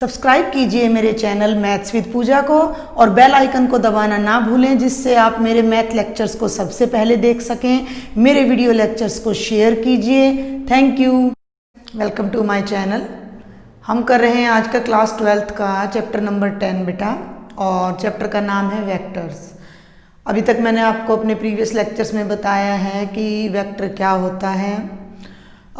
Subscribe कीजिए मेरे channel maths with पूजा को और बेल आइकन को दबाना ना भूलें, जिससे आप मेरे मैथ लेक्चर्स को सबसे पहले देख सकें। मेरे वीडियो लेक्चर्स को शेयर कीजिए। Thank you. Welcome to my channel. हम कर रहे हैं आज का क्लास 12th का चैप्टर नंबर 10 बेटा, और चैप्टर का नाम है वेक्टर्स। अभी तक मैंने आपको अपने प्रीवियस लेक्चर्स में बताया है कि वेक्टर क्या होता है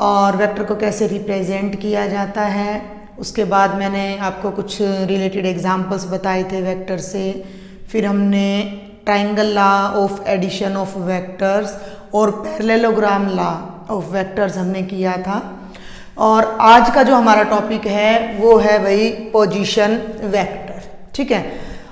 और वेक्टर को कैसे रिप्रेजेंट किया जाता है। उसके बाद मैंने आपको कुछ रिलेटेड एग्जांपल्स बताए थे वेक्टर से। फिर हमने triangle law of addition of vectors और पैरेललोग्राम लॉ ऑफ वेक्टर्स हमने किया था। और आज का जो हमारा टॉपिक है वो है भाई पोजीशन वेक्टर। ठीक है,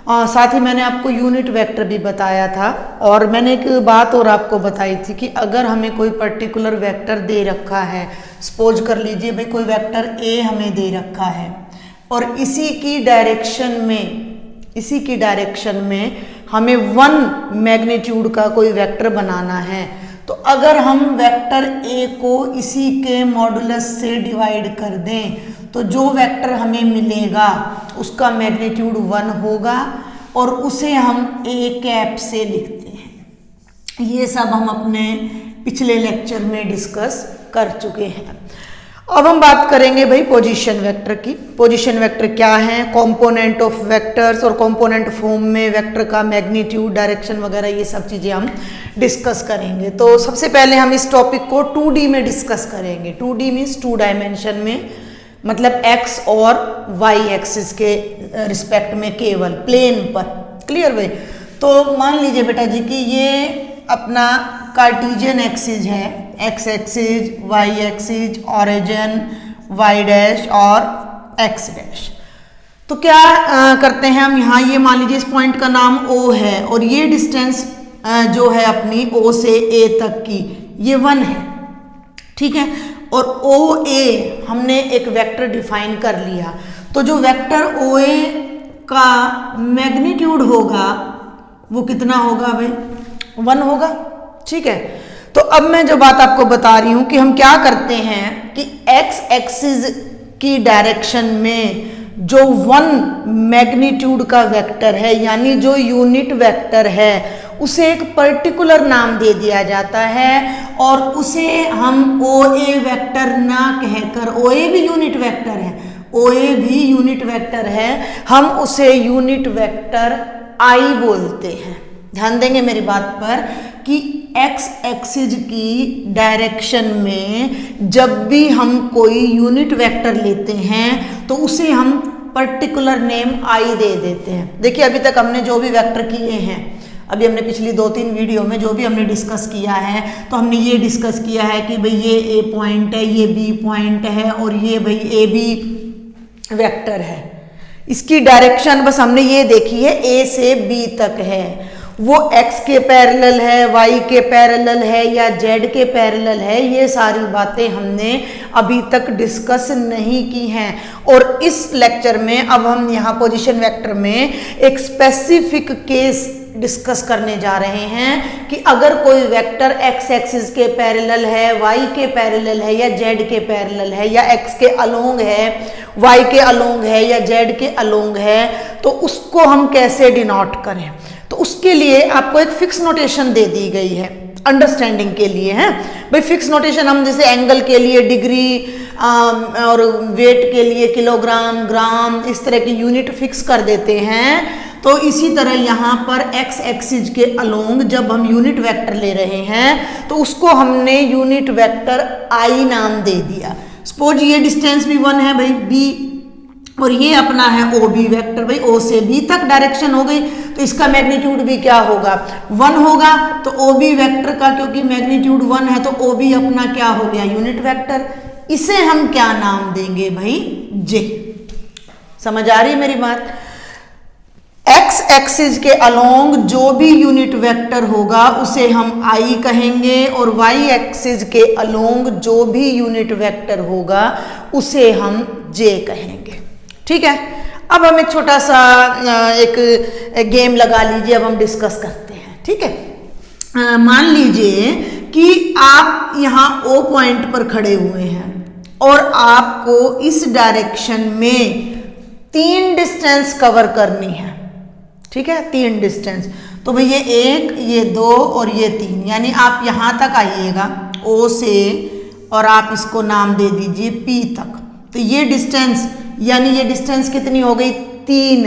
साथ ही मैंने आपको यूनिट वेक्टर भी बताया था। और मैंने एक बात और आपको बताई थी कि अगर हमें कोई पर्टिकुलर वेक्टर दे रखा है, सपोज कर लीजिए भाई कोई वेक्टर ए हमें दे रखा है और इसी की डायरेक्शन में हमें 1 मैग्नीट्यूड का कोई वेक्टर बनाना है, तो अगर हम वेक्टर ए को इसी के मॉडुलस से डिवाइड कर दें तो जो वेक्टर हमें मिलेगा उसका मैग्नीट्यूड 1 होगा और उसे हम ए कैप से लिखते हैं। ये सब हम अपने पिछले लेक्चर में डिस्कस कर चुके हैं। अब हम बात करेंगे भाई पोजीशन वेक्टर की। पोजीशन वेक्टर क्या है, कंपोनेंट ऑफ वेक्टर्स और कंपोनेंट फॉर्म में वेक्टर का मैग्नीट्यूड, डायरेक्शन वगैरह ये सब चीज़ें हम डिस्कस करेंगे। तो सबसे पहले हम इस टॉपिक को 2D में डिस्कस करेंगे। 2D मीन्स 2 डायमेंशन में, मतलब x और y एक्सिस के रिस्पेक्ट में, केवल प्लेन पर। क्लियर भाई? तो मान लीजिए बेटा जी कि ये अपना कार्टेशियन एक्सिस है, x axis, y axis, origin, y dash और x डैश। तो क्या करते हैं हम यहाँ, ये मान लीजिए इस पॉइंट का नाम O है और ये डिस्टेंस जो है अपनी O से A तक की ये 1 है। ठीक है, और OA हमने एक वेक्टर डिफाइन कर लिया, तो जो वेक्टर OA का मैग्नीट्यूड होगा वो कितना होगा भाई? 1 होगा। ठीक है, तो अब मैं जो बात आपको बता रही हूं कि हम क्या करते हैं कि x एक्सिस की डायरेक्शन में जो 1 मैग्नीट्यूड का वेक्टर है, यानी जो यूनिट वेक्टर है, उसे एक पर्टिकुलर नाम दे दिया जाता है और उसे हम OA वेक्टर ना कहकर, OA भी यूनिट वेक्टर है, OA भी यूनिट वेक्टर है, हम उसे यूनिट वेक्टर I बोलते हैं। ध्यान देंगे मेरी बात पर कि x एक्सिस की डायरेक्शन में जब भी हम कोई यूनिट वेक्टर लेते हैं तो उसे हम पर्टिकुलर नेम I दे देते हैं। देखिए अभी तक हमने जो भी वेक्टर किए हैं, अभी हमने पिछली 2-3 वीडियो में जो भी हमने डिस्कस किया है, तो हमने ये डिस्कस किया है कि भाई ये A पॉइंट है, ये B पॉइंट है और ये भाई AB वेक्टर है। इसकी डायरेक्शन बस हमने ये देखी है, A से B तक है, वो x के पैरेलल है, y के पैरेलल है या z के पैरेलल है, ये सारी बातें हमने अभी तक डिस्कस नहीं की हैं। और इस लेक्चर में अब हम यहाँ पोजीशन वेक्टर में एक स्पेसिफिक केस डिस्कस करने जा रहे हैं कि अगर कोई वेक्टर x एक्सिस के पैरेलल है, y के पैरेलल है या z के पैरेलल है, या x के अलोंग है, y के अलोंग है या z के अलोंग है, तो उसको हम कैसे डिनोट करें। तो उसके लिए आपको एक फिक्स नोटेशन दे दी गई है अंडरस्टैंडिंग के लिए। है भाई, फिक्स नोटेशन हम जैसे एंगल के लिए डिग्री और वेट के लिए किलोग्राम, ग्राम, इस तरह की यूनिट फिक्स कर देते हैं। तो इसी तरह यहाँ पर x एक्सिस के अलोंग जब हम यूनिट वेक्टर ले रहे हैं तो उसको हमने यूनिट वेक्टर I नाम दे दिया। सपोज ये डिस्टेंस भी 1 है भाई B, और ये अपना है OB वेक्टर, भाई O से B तक डायरेक्शन हो गई, तो इसका मैग्नीट्यूड भी क्या होगा? 1 होगा। तो OB वेक्टर का क्योंकि मैग्नीट्यूड 1 है तो OB अपना क्या हो गया? Unit vector. इसे हम क्या नाम देंगे भाई? J। समझ आ रही है मेरी बात? x एक्सिस के अलोंग जो भी यूनिट वेक्टर होगा उसे हम I कहेंगे, और y एक्सिस के अलोंग जो भी यूनिट वेक्टर होगा उसे हम J कहेंगे। ठीक है, अब हम एक छोटा सा एक गेम लगा लीजिए, अब हम डिस्कस करते हैं। ठीक है, मान लीजिए कि आप यहाँ O पॉइंट पर खड़े हुए हैं और आपको इस डायरेक्शन में 3 डिस्टेंस कवर करनी है, ठीक है, 3 डिस्टेंस। तो भाई ये 1, ये 2 और ये 3, यानी आप यहां तक आइएगा O से और आप इसको नाम दे दीजिए P तक। तो ये डिस्टेंस, यानी ये डिस्टेंस कितनी हो गई 3।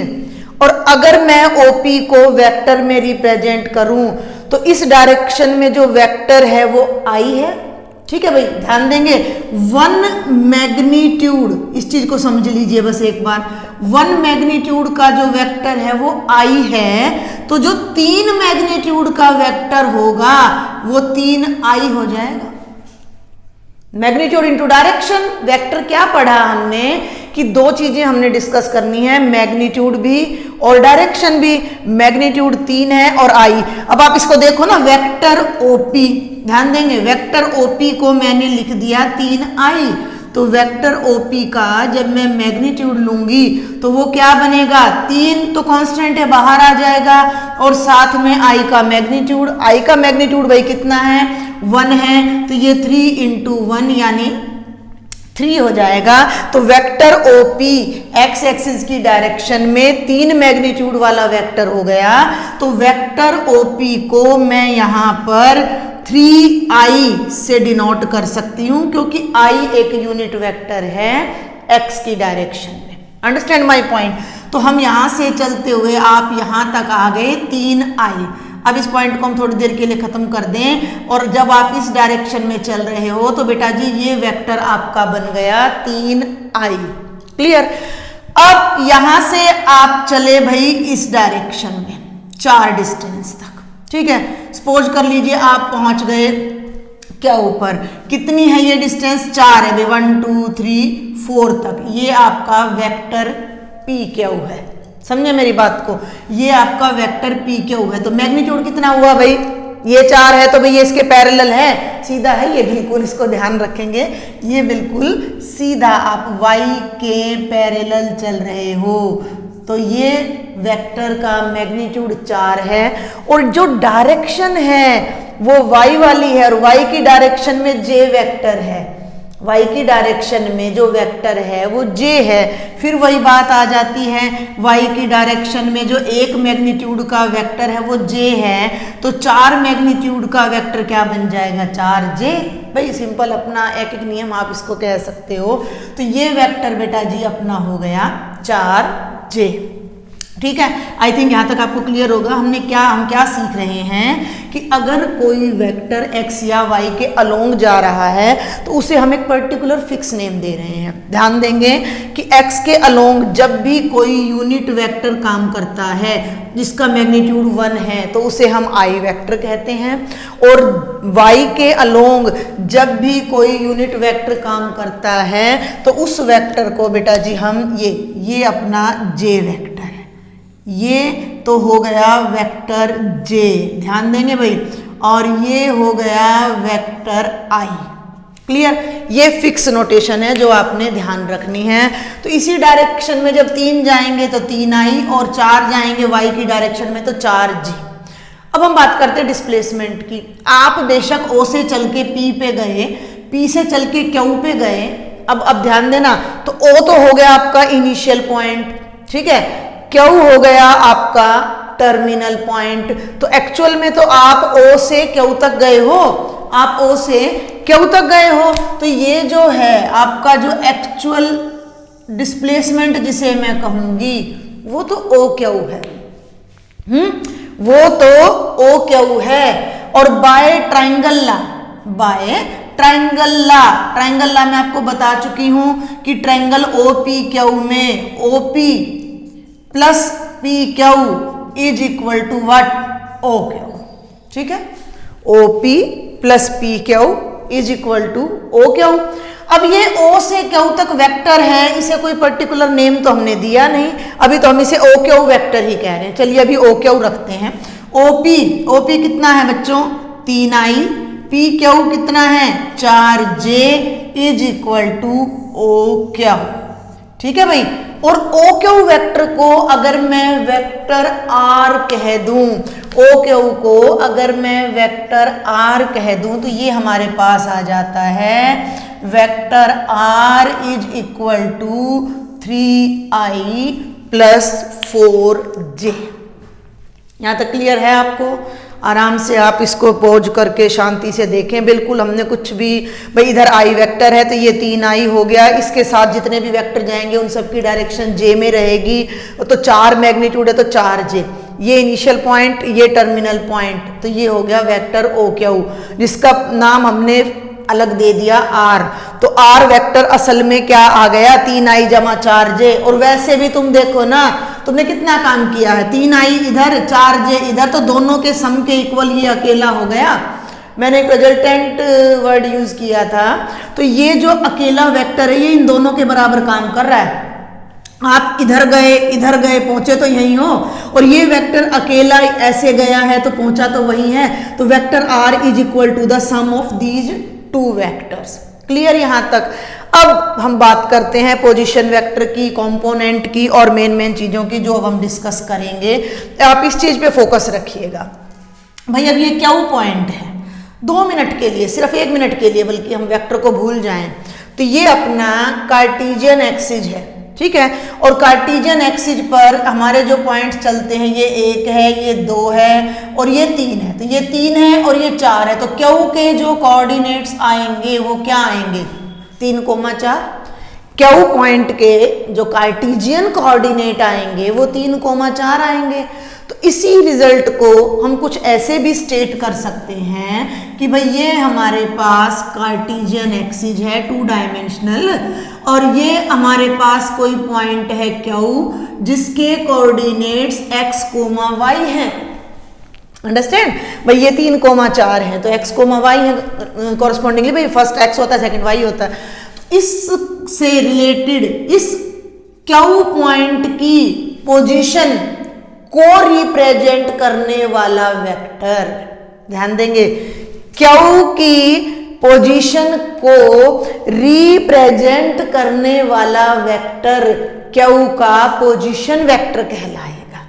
और अगर मैं OP को वेक्टर में रिप्रेजेंट करूं तो इस डायरेक्शन में जो वेक्टर है वो I है, ठीक है भाई, ध्यान देंगे। 1 मैग्नीट्यूड, इस चीज को समझ लीजिए बस एक बार, 1 मैग्नीट्यूड का जो वेक्टर है वो I है, तो जो 3 मैग्नीट्यूड का वेक्टर होगा वो 3I हो जाएगा। मैग्नीट्यूड इनटू डायरेक्शन, वेक्टर क्या पढ़ा हमने कि 2 चीजें हमने डिस्कस करनी है, मैग्नीट्यूड भी और डायरेक्शन भी। मैग्नीट्यूड 3 है और I। अब आप इसको देखो ना, वेक्टर OP, ध्यान देंगे, वेक्टर OP को मैंने लिख दिया 3I। तो वेक्टर OP का जब मैं मैग्नीट्यूड लूंगी तो वो क्या बनेगा, 3 तो कांस्टेंट है, बाहर आ जाएगा, और साथ में I का मैग्नीट्यूड। I का मैग्नीट्यूड भाई कितना है, 1 है, तो ये 3 इंटू 1 यानी 3 हो जाएगा। तो वेक्टर OP एक्स एक्सिस की डायरेक्शन में 3 मैग्नीट्यूड वाला वेक्टर हो गया। तो वेक्टर OP को मैं यहां पर 3I से डिनोट कर सकती हूं, क्योंकि I एक यूनिट वेक्टर है x की डायरेक्शन में। Understand my point. तो हम यहां से चलते हुए आप यहां तक आ गए 3I। अब इस पॉइंट को हम थोड़ी देर के लिए खत्म कर दें, और जब आप इस डायरेक्शन में चल रहे हो तो बेटा जी ये वेक्टर आपका बन गया 3I। क्लियर। अब यहां से आप चले भाई इस डायरेक्शन में 4 डिस्टेंस तक, ठीक है। सपोज कर लीजिए आप पहुंच गए क्या ऊपर, कितनी है ये डिस्टेंस, 4 है भाई, 1 2 3 4 तक। ये आपका वेक्टर PQ है, समझे मेरी बात को, ये आपका वेक्टर PQ है। तो मैग्नीट्यूड कितना हुआ भाई, ये 4 है, तो भाई ये इसके पैरेलल है, सीधा है ये, बिल्कुल इसको ध्यान रखेंगे, ये बिल्कुल सीधा आप Y के पैरेलल चल रहे हो। तो ये वेक्टर का मैग्नीट्यूड 4 है, और जो डायरेक्शन है वो Y वाली है, और Y की डायरेक्शन में J वेक्टर है, Y की डायरेक्शन में जो वेक्टर है वो J है। फिर वही बात आ जाती है, Y की डायरेक्शन में जो एक मैग्नीट्यूड का वेक्टर है वो J है, तो 4 मैग्नीट्यूड का वेक्टर क्या बन जाएगा, 4J। भाई सिंपल, अपना एक एक नियम आप इसको कह सकते हो। तो ये वेक्टर बेटा जी अपना हो गया 4J, ठीक है। आई थिंक यहाँ तक आपको क्लियर होगा हम क्या सीख रहे हैं कि अगर कोई वेक्टर x या y के अलोंग जा रहा है तो उसे हम एक पर्टिकुलर फिक्स नेम दे रहे हैं। ध्यान देंगे कि x के अलोंग जब भी कोई यूनिट वेक्टर काम करता है जिसका मैग्नीट्यूड 1 है तो उसे हम I वेक्टर कहते हैं, और y के अलोंग जब भी कोई यूनिट वेक्टर काम करता है तो उस वेक्टर को बेटा जी हम ये अपना J वेक्टर है। ये तो हो गया वेक्टर J, ध्यान देंगे भाई, और ये हो गया वेक्टर I। क्लियर। ये फिक्स नोटेशन है जो आपने ध्यान रखनी है। तो इसी डायरेक्शन में जब 3 जाएंगे तो 3I, और 4 जाएंगे Y की डायरेक्शन में तो 4J। अब हम बात करते हैं डिस्प्लेसमेंट की। आप बेशक O से चल के P पे गए, P से चल के Q पे गए, अब ध्यान देना, तो O तो हो गया आपका इनिशियल पॉइंट, ठीक है, Q हो गया आपका टर्मिनल पॉइंट। तो एक्चुअल में तो आप O से Q तक गए हो, आप O से Q तक गए हो, तो ये जो है आपका जो एक्चुअल डिस्प्लेसमेंट जिसे मैं कहूंगी वो तो OQ है, वो तो OQ है। और बाय ट्राइंगल ला मैं आपको बता चुकी हूं कि ट्राइंगल OPQ में OP plus PQ is equal to what, OQ, ठीक है। OP plus PQ is equal to OQ। अब ये O से Q तक वेक्टर है, इसे कोई पर्टिकुलर नेम तो हमने दिया नहीं, अभी तो हम इसे OQ वेक्टर ही कह रहे हैं। चलिए अभी OQ रखते हैं। OP कितना है बच्चों, 3I, PQ कितना है, 4J is equal to OQ, ठीक है भाई। और OQ वेक्टर को अगर मैं वेक्टर R कह दूं, OQ को अगर मैं वेक्टर R कह दूं तो ये हमारे पास आ जाता है vector R is equal to 3i plus 4j। यहाँ तक क्लियर है आपको? आराम से आप इसको पॉज करके शांति से देखें। बिल्कुल हमने कुछ भी, भाई इधर आई वेक्टर है तो ये 3i हो गया, इसके साथ जितने भी वेक्टर जाएंगे उन सब की डायरेक्शन j में रहेगी। तो 4 मैग्नीट्यूड है तो 4j, ये इनिशियल पॉइंट, ये टर्मिनल पॉइंट, तो ये हो गया वेक्टर OQ, जिसका नाम हमने अलग दे दिया r। तो r वेक्टर असल में क्या आ गया? 3i जमा 4j। और वैसे भी तुम देखो ना, तुमने कितना काम किया है, 3i इधर 4j इधर, तो दोनों के सम के इक्वल ये अकेला हो गया। मैंने एक रिजल्टेंट वर्ड यूज किया था, तो ये जो अकेला वेक्टर है ये इन दोनों के बराबर काम कर रहा है। आप इधर गए पहुंचे तो यही हो, और ये वेक्टर अकेला ऐसे गया है तो पहुंचा तो वही है। तो vector r is equal to the sum of these two vectors. Clear यहां तक? अब हम बात करते हैं पोजीशन वेक्टर की, कंपोनेंट की और मेन चीजों की, जो अब हम डिस्कस करेंगे। आप इस चीज पे फोकस रखिएगा। भाई अब ये क्या पॉइंट है, 2 मिनट के लिए, सिर्फ 1 मिनट के लिए, बल्कि हम वेक्टर को भूल जाएं तो ये अपना कार्टेशियन एक्सिस है, ठीक है। और कार्टेशियन एक्सिस पर हमारे जो पॉइंट्स चलते हैं, ये 1 है, ये 2 है और ये 3 है। तो ये 3 है और ये 4 है, तो क्यू के जो कोऑर्डिनेट्स आएंगे वो क्या आएंगे? 3,4। क्यू पॉइंट के जो कार्टेशियन कोऑर्डिनेट आएंगे वो 3,4 आएंगे। तो इसी रिजल्ट को हम कुछ ऐसे भी स्टेट कर सकते हैं कि भाई ये हमारे पास कार्टेशियन एक्सिस है 2 डायमेंशनल, और ये हमारे पास कोई पॉइंट है क्यू जिसके कोऑर्डिनेट्स x, y है। अंडरस्टैंड? भाई ये 3,4 है तो x, y है कॉरस्पॉन्डिंगली, भाई फर्स्ट x होता है, सेकंड y होता है। इससे रिलेटेड इस क्यू पॉइंट की पोजीशन को रिप्रेजेंट करने वाला वेक्टर, ध्यान देंगे, क्यू की पोजीशन को रिप्रेजेंट करने वाला वेक्टर क्यू का पोजीशन वेक्टर कहलाएगा।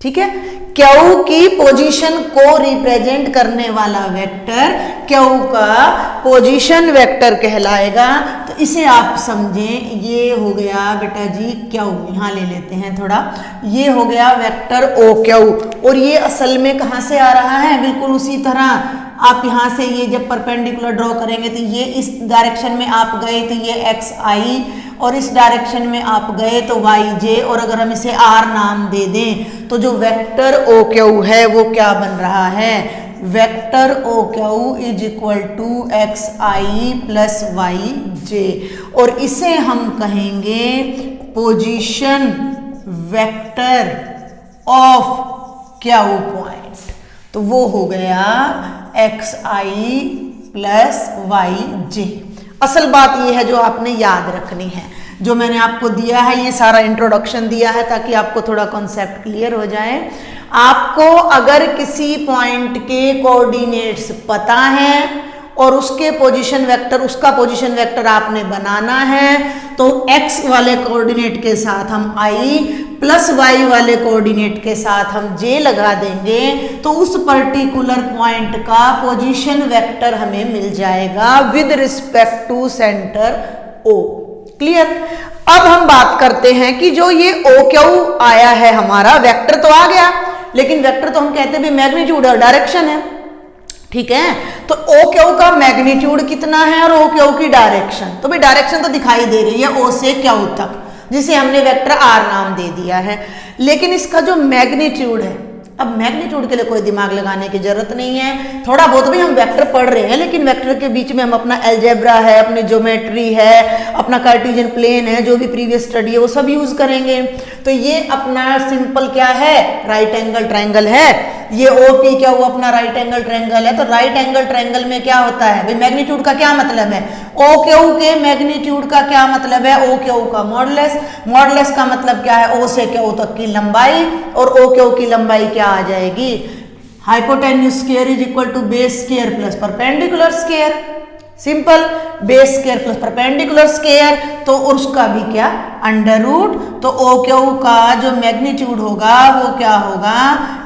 ठीक है, क्यू की पोजीशन को रिप्रेजेंट करने वाला वेक्टर क्यू का पोजीशन वेक्टर कहलाएगा। तो इसे आप समझें, ये हो गया बेटा जी क्यू, यहां ले लेते हैं थोड़ा, ये हो गया वेक्टर ओ क्यू, और ये असल में कहां से आ रहा है? बिल्कुल उसी तरह आप यहां से ये जब परपेंडिकुलर ड्रॉ करेंगे तो ये इस डायरेक्शन में आप गए तो ये एक्स आई, और इस डायरेक्शन में आप गए तो वाई जे, और अगर हम इसे आर नाम दे दें तो जो वेक्टर ओ क्यू है वो क्या बन रहा है? Vector O Q is equal to x i plus y j, और इसे हम कहेंगे position vector of Q point. तो वो हो गया x i plus y j. असल बात ये है जो आपने याद रखनी है, जो मैंने आपको दिया है, ये सारा इंट्रोडक्शन दिया है ताकि आपको थोड़ा कॉन्सेप्ट क्लियर हो जाए। आपको अगर किसी पॉइंट के कोऑर्डिनेट्स पता है और उसके पोजीशन वेक्टर, उसका पोजीशन वेक्टर आपने बनाना है, तो x वाले कोऑर्डिनेट के साथ हम i प्लस y वाले कोऑर्डिनेट के साथ हम j लगा देंगे, तो उस पर्टिकुलर पॉइंट का पोजीशन वेक्टर हमें मिल जाएगा with respect to centre O। Clear? अब हम बात करते हैं कि जो ये OQ आया है हमारा, वेक्टर तो आ गया, लेकिन वेक्टर तो हम कहते हैं मैग्नीट्यूड और डायरेक्शन है। ठीक है, तो OQ का मैग्नीट्यूड कितना है और OQ की डायरेक्शन, तो भाई डायरेक्शन तो दिखाई दे रही है O से Q तक, जिसे हमने वेक्टर R नाम दे दिया है। लेकिन इसका जो मैग्नीट्यूड है, अब मैग्नीट्यूड के लिए कोई दिमाग लगाने की जरूरत नहीं है, थोड़ा बहुत भी हम वेक्टर पढ़ रहे हैं, लेकिन वेक्टर के बीच में हम अपना अलजेब्रा है, अपनी ज्योमेट्री है, अपना कार्टेशियन प्लेन है, जो भी प्रीवियस स्टडी है वो सब यूज करेंगे। तो ये अपना सिंपल क्या है? राइट एंगल ट्रायंगल है। ये OP क्या हुआ? अपना राइट एंगल ट्रायंगल है। तो राइट एंगल ट्रायंगल में क्या होता है भाई? मैग्नीट्यूड का क्या मतलब है? OQ के मैग्नीट्यूड का क्या मतलब है? OQ का मॉडुलस। मॉडुलस का मतलब क्या है? O से Q तक की लंबाई, और OQ की लंबाई क्या आ जाएगी? Hypotenuse square is equal to base square plus perpendicular square. Simple, base square plus perpendicular square, तो उसका भी क्या? Under root. तो OQ का जो मैग्नीट्यूड होगा वो क्या होगा?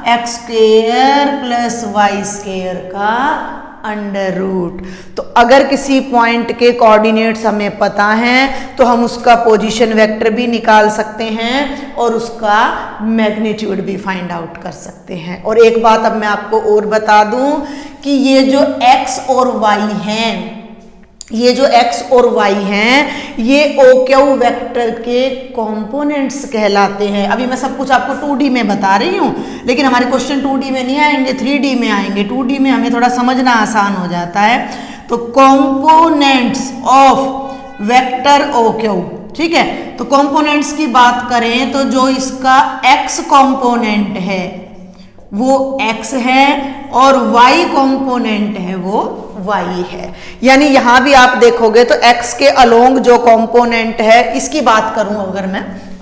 X square plus Y square का अंडर रूट। तो अगर किसी पॉइंट के कोऑर्डिनेट्स हमें पता हैं तो हम उसका पोजीशन वेक्टर भी निकाल सकते हैं और उसका मैग्नीट्यूड भी फाइंड आउट कर सकते हैं। और एक बात अब मैं आपको और बता दूं कि ये जो x और y हैं, ये जो x और y हैं, ये OQ वेक्टर के कंपोनेंट्स कहलाते हैं। अभी मैं सब कुछ आपको 2D में बता रही हूँ, लेकिन हमारे क्वेश्चन 2D में नहीं आएंगे, 3D में आएंगे। 2D में हमें थोड़ा समझना आसान हो जाता है। तो कंपोनेंट्स ऑफ वेक्टर OQ, ठीक है। तो कंपोनेंट्स की बात करें तो जो इसका x कंपोनेंट है वो x है और y कंपोनेंट है वो y है। यानी यहां भी आप देखोगे तो x के अलोंग जो कंपोनेंट है, इसकी बात करूं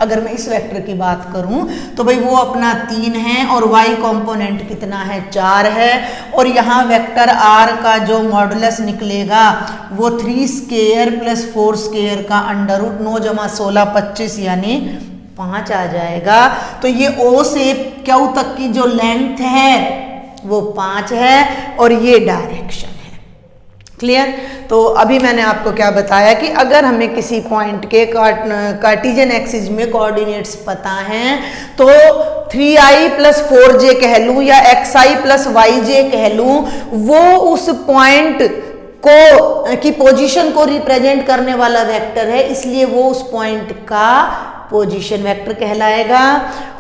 अगर मैं इस वेक्टर की बात करूं तो भाई वो अपना 3 है और y कंपोनेंट कितना है, 4 है। और यहाँ वेक्टर r का जो मॉडुलस निकलेगा वो 3 स्क्वायर प्लस 4 स्क्वायर का अंडर रूट 9 जमा 16 25 यानी 5 आ जाएगा। तो ये O से Q तक की जो लेंथ है वो 5 है और ये डायरेक्शन है। क्लियर? तो अभी मैंने आपको क्या बताया कि अगर हमें किसी पॉइंट के कार्टेशियन एक्सिस में कोऑर्डिनेट्स पता हैं तो 3i प्लस 4j कह लूँ या xi प्लस yj कह लूँ, वो उस पॉइंट को की पोजीशन को रिप्रेजेंट करने वाला वेक्टर है, इसलिए वो उस पॉइंट का पोजीशन वेक्टर कहलाएगा।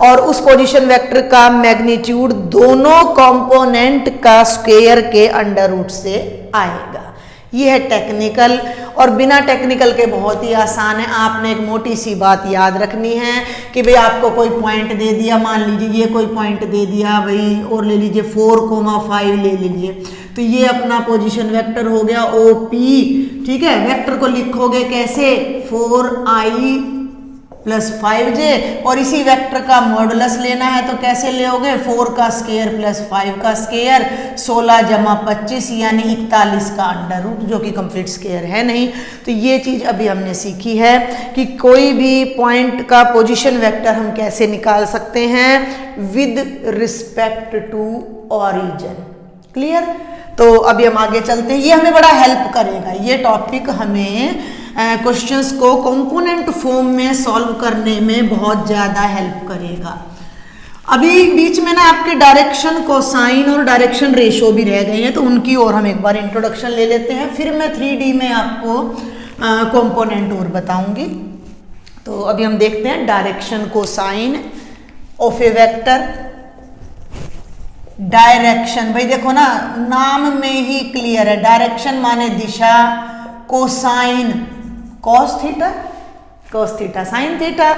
और उस पोजीशन वेक्टर का मैग्नीट्यूड दोनों कंपोनेंट का स्क्वायर के अंडर रूट से आएगा। ये है टेक्निकल, और बिना टेक्निकल के बहुत ही आसान है। आपने एक मोटी सी बात याद रखनी है कि भाई आपको कोई पॉइंट दे दिया, मान लीजिए ये कोई पॉइंट दे दिया भाई, और ले लीजिए 4,5 ले लीजिए, तो ये अपना पोजीशन वेक्टर हो गया OP, ठीक है। वेक्टर को लिखोगे कैसे, 4i प्लस 5j, और इसी वेक्टर का मॉडुलस लेना है तो कैसे लोगे, 4 का स्क्वायर प्लस 5 का स्क्वायर 16 जमा 25 यानी 41 का अंडर रूट, जो कि कंप्लीट स्क्वायर है नहीं। तो ये चीज अभी हमने सीखी है कि कोई भी पॉइंट का पोजीशन वेक्टर हम कैसे निकाल सकते हैं with respect to origin. Clear? तो अभी हम आगे चलते हैं। ये हमें बड़ा हेल्प करेगा, ये टॉपिक हमें क्वेश्चंस को कंपोनेंट फॉर्म में सॉल्व करने में बहुत ज़्यादा हेल्प करेगा। अभी बीच में ना आपके डायरेक्शन कोसाइन और डायरेक्शन रेशो भी रह गए हैं, तो उनकी और हम एक बार इंट्रोडक्शन ले लेते हैं, फिर मैं 3D में आपको कंपोनेंट और बताऊंगी। तो अभी हम देखते हैं direction cosine of a vector. Direction, भाई देखो ना नाम में ही क्लियर है, डायरेक्शन माने दिशा, cosine cos theta sine theta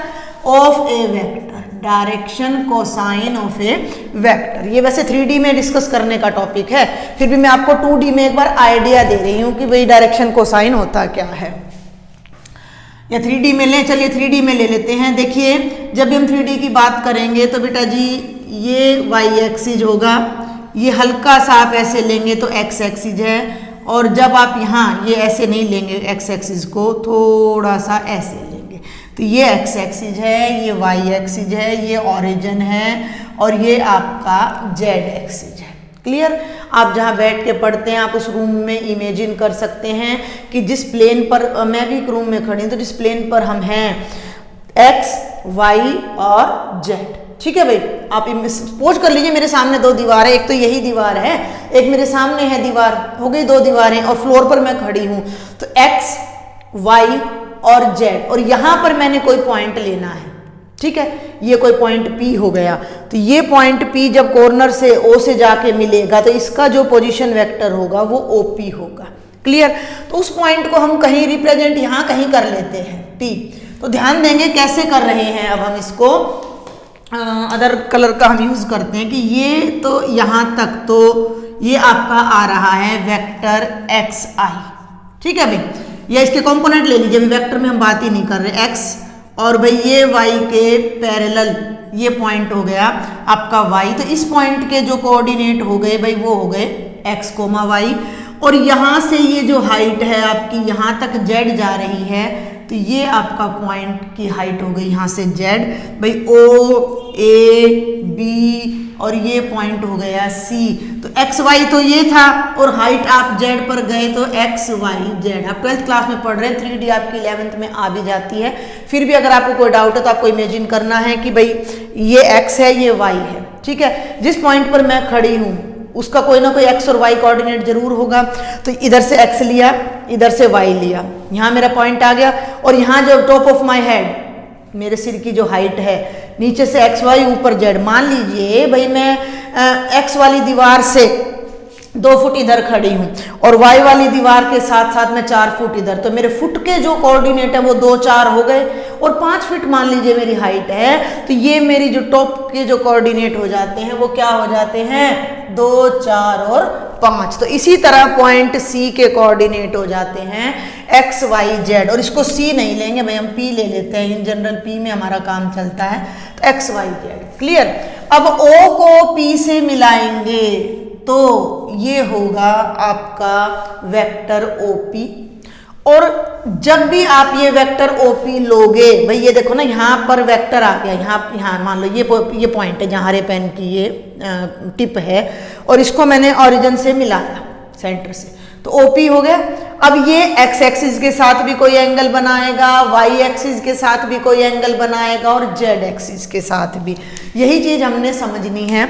of a vector, direction cosine of a vector. ये वैसे 3D में डिस्कस करने का टॉपिक है, फिर भी मैं आपको 2D में एक बार आइडिया दे रही हूँ कि भाई डायरेक्शन कोसाइन होता क्या है। या 3D में लें, चलिए 3D में ले लेते हैं। देखिए जब भी हम 3D की बात करेंगे तो बेटा जी ये y एक्सिस होगा, ये हल्का सा आप ऐसे लेंगे तो x एक्सिस है, और जब आप यहाँ ये ऐसे नहीं लेंगे x एक्सिस को, थोड़ा सा ऐसे लेंगे तो ये x एक्सिस है, ये y एक्सिस है, ये ओरिजिन है, और ये आपका z एक्सिस है। क्लियर? आप जहाँ बैठ के पढ़ते हैं आप उस रूम में इमेजिन कर सकते हैं कि जिस प्लेन पर, मैं भी एक रूम में खड़ी हूँ, तो जिस प्लेन पर हम हैं x, y और z, ठीक है भाई। आप सपोज कर लीजिए मेरे सामने 2 दीवार है, एक तो यही दीवार है, एक मेरे सामने है दीवार, हो गई 2 दीवारें, और फ्लोर पर मैं खड़ी हूं, तो x, y और z, और यहां पर मैंने कोई पॉइंट लेना है, ठीक है। ये कोई पॉइंट P हो गया, तो ये पॉइंट P जब कॉर्नर से O से जाके मिलेगा तो इसका जो पोजीशन वेक्टर होगा वो OP होगा। क्लियर? तो उस पॉइंट को हम कहीं रिप्रेजेंट यहां कहीं कर लेते हैं P। तो ध्यान देंगे कैसे कर रहे हैं, अब हम इसको अदर कलर का हम यूज करते हैं कि ये तो यहाँ तक, तो ये आपका आ रहा है वेक्टर xi, ठीक है भाई। या इसके कंपोनेंट ले लीजिए, अभी वेक्टर में हम बात ही नहीं कर रहे, x, और भाई ये y के पैरेलल ये पॉइंट हो गया आपका y। तो इस पॉइंट के जो कोऑर्डिनेट हो गए भाई वो हो गए x, y, और यहाँ से ये जो हाइट है आपकी यहाँ तक z जा रही है, तो ये आपका पॉइंट की हाइट हो गई यहाँ से z। भाई O, A, B और ये पॉइंट हो गया सी। तो एक्स वाई तो ये था और हाइट आप जेड पर गए तो एक्स वाई जेड। आप 12th क्लास में पढ़ रहे हैं, 3D आपकी 11th में आ भी जाती है। फिर भी अगर आपको कोई डाउट है तो आपको इमेजिन करना है कि भाई ये एक्स है ये वाई है, ठीक है। जिस पॉइंट पर मैं खड़ी हूँ उसका कोई ना कोई एक्स और वाई कोऑर्डिनेट जरूर होगा। तो इधर से एक्स लिया, इधर से वाई लिया, यहाँ मेरा पॉइंट आ गया। और यहाँ जो टॉप ऑफ माई हेड, मेरे सिर की जो हाइट है, नीचे से एक्स वाई ऊपर जेड। मान लीजिए भाई मैं एक्स वाली दीवार से 2 फुट इधर खड़ी हूँ और वाई वाली दीवार के साथ साथ में 4 फुट इधर। तो मेरे फुट के जो कोऑर्डिनेट है वो 2 4 हो गए और 5 फीट मान लीजिए मेरी हाइट है। तो ये मेरी जो टॉप के जो कोऑर्डिनेट हो जाते हैं वो क्या हो जाते हैं, 2 4 और 5। तो इसी तरह पॉइंट सी के कोऑर्डिनेट हो जाते हैं एक्स वाई जेड। और इसको सी नहीं लेंगे भाई, हम पी ले लेते हैं, इन जनरल पी में हमारा काम चलता है। तो एक्स वाई जेड क्लियर। अब ओ को पी से मिलाएंगे तो ये होगा आपका वेक्टर ओपी। और जब भी आप ये वेक्टर ओपी लोगे, भाई ये देखो ना यहाँ पर वेक्टर आ गया, यहाँ मान लो ये पॉइंट है जहाँ हरे पेन की ये टिप है और इसको मैंने ओरिजिन से मिलाया सेंटर से, तो ओपी हो गया। अब ये एक्स एक्सिस के साथ भी कोई एंगल बनाएगा, वाई एक्सिस के साथ भी कोई एंगल बनाएगा और जेड एक्सिस के साथ भी। यही चीज हमने समझनी है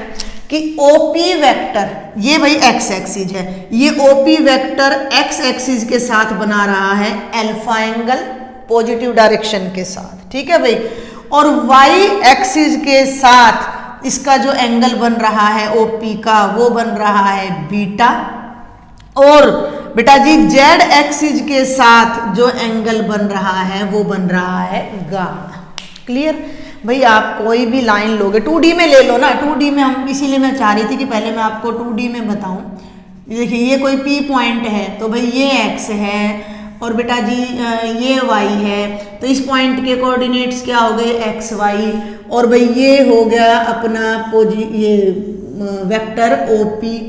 कि ओपी वेक्टर, ये भाई एक्स एक्सिस है, ये ओपी वेक्टर एक्स एक्सिस के साथ बना रहा है अल्फा एंगल पॉजिटिव डायरेक्शन के साथ, ठीक है भाई। और वाई एक्सिस के साथ इसका जो एंगल बन रहा है ओपी का वो बन रहा है बीटा। और बेटा जी जेड एक्सिस के साथ जो एंगल बन रहा है वो बन रहा है गामा। क्लियर भाई। आप कोई भी लाइन लोगे 2D में ले लो ना, 2D में हम इसीलिए मैं चाह रही थी कि पहले मैं आपको 2D में बताऊं। देखिए ये कोई P पॉइंट है तो भाई ये x है और बेटा जी ये y है, तो इस पॉइंट के कोऑर्डिनेट्स क्या हो गए x y। और भाई ये हो गया अपना ये वेक्टर OP।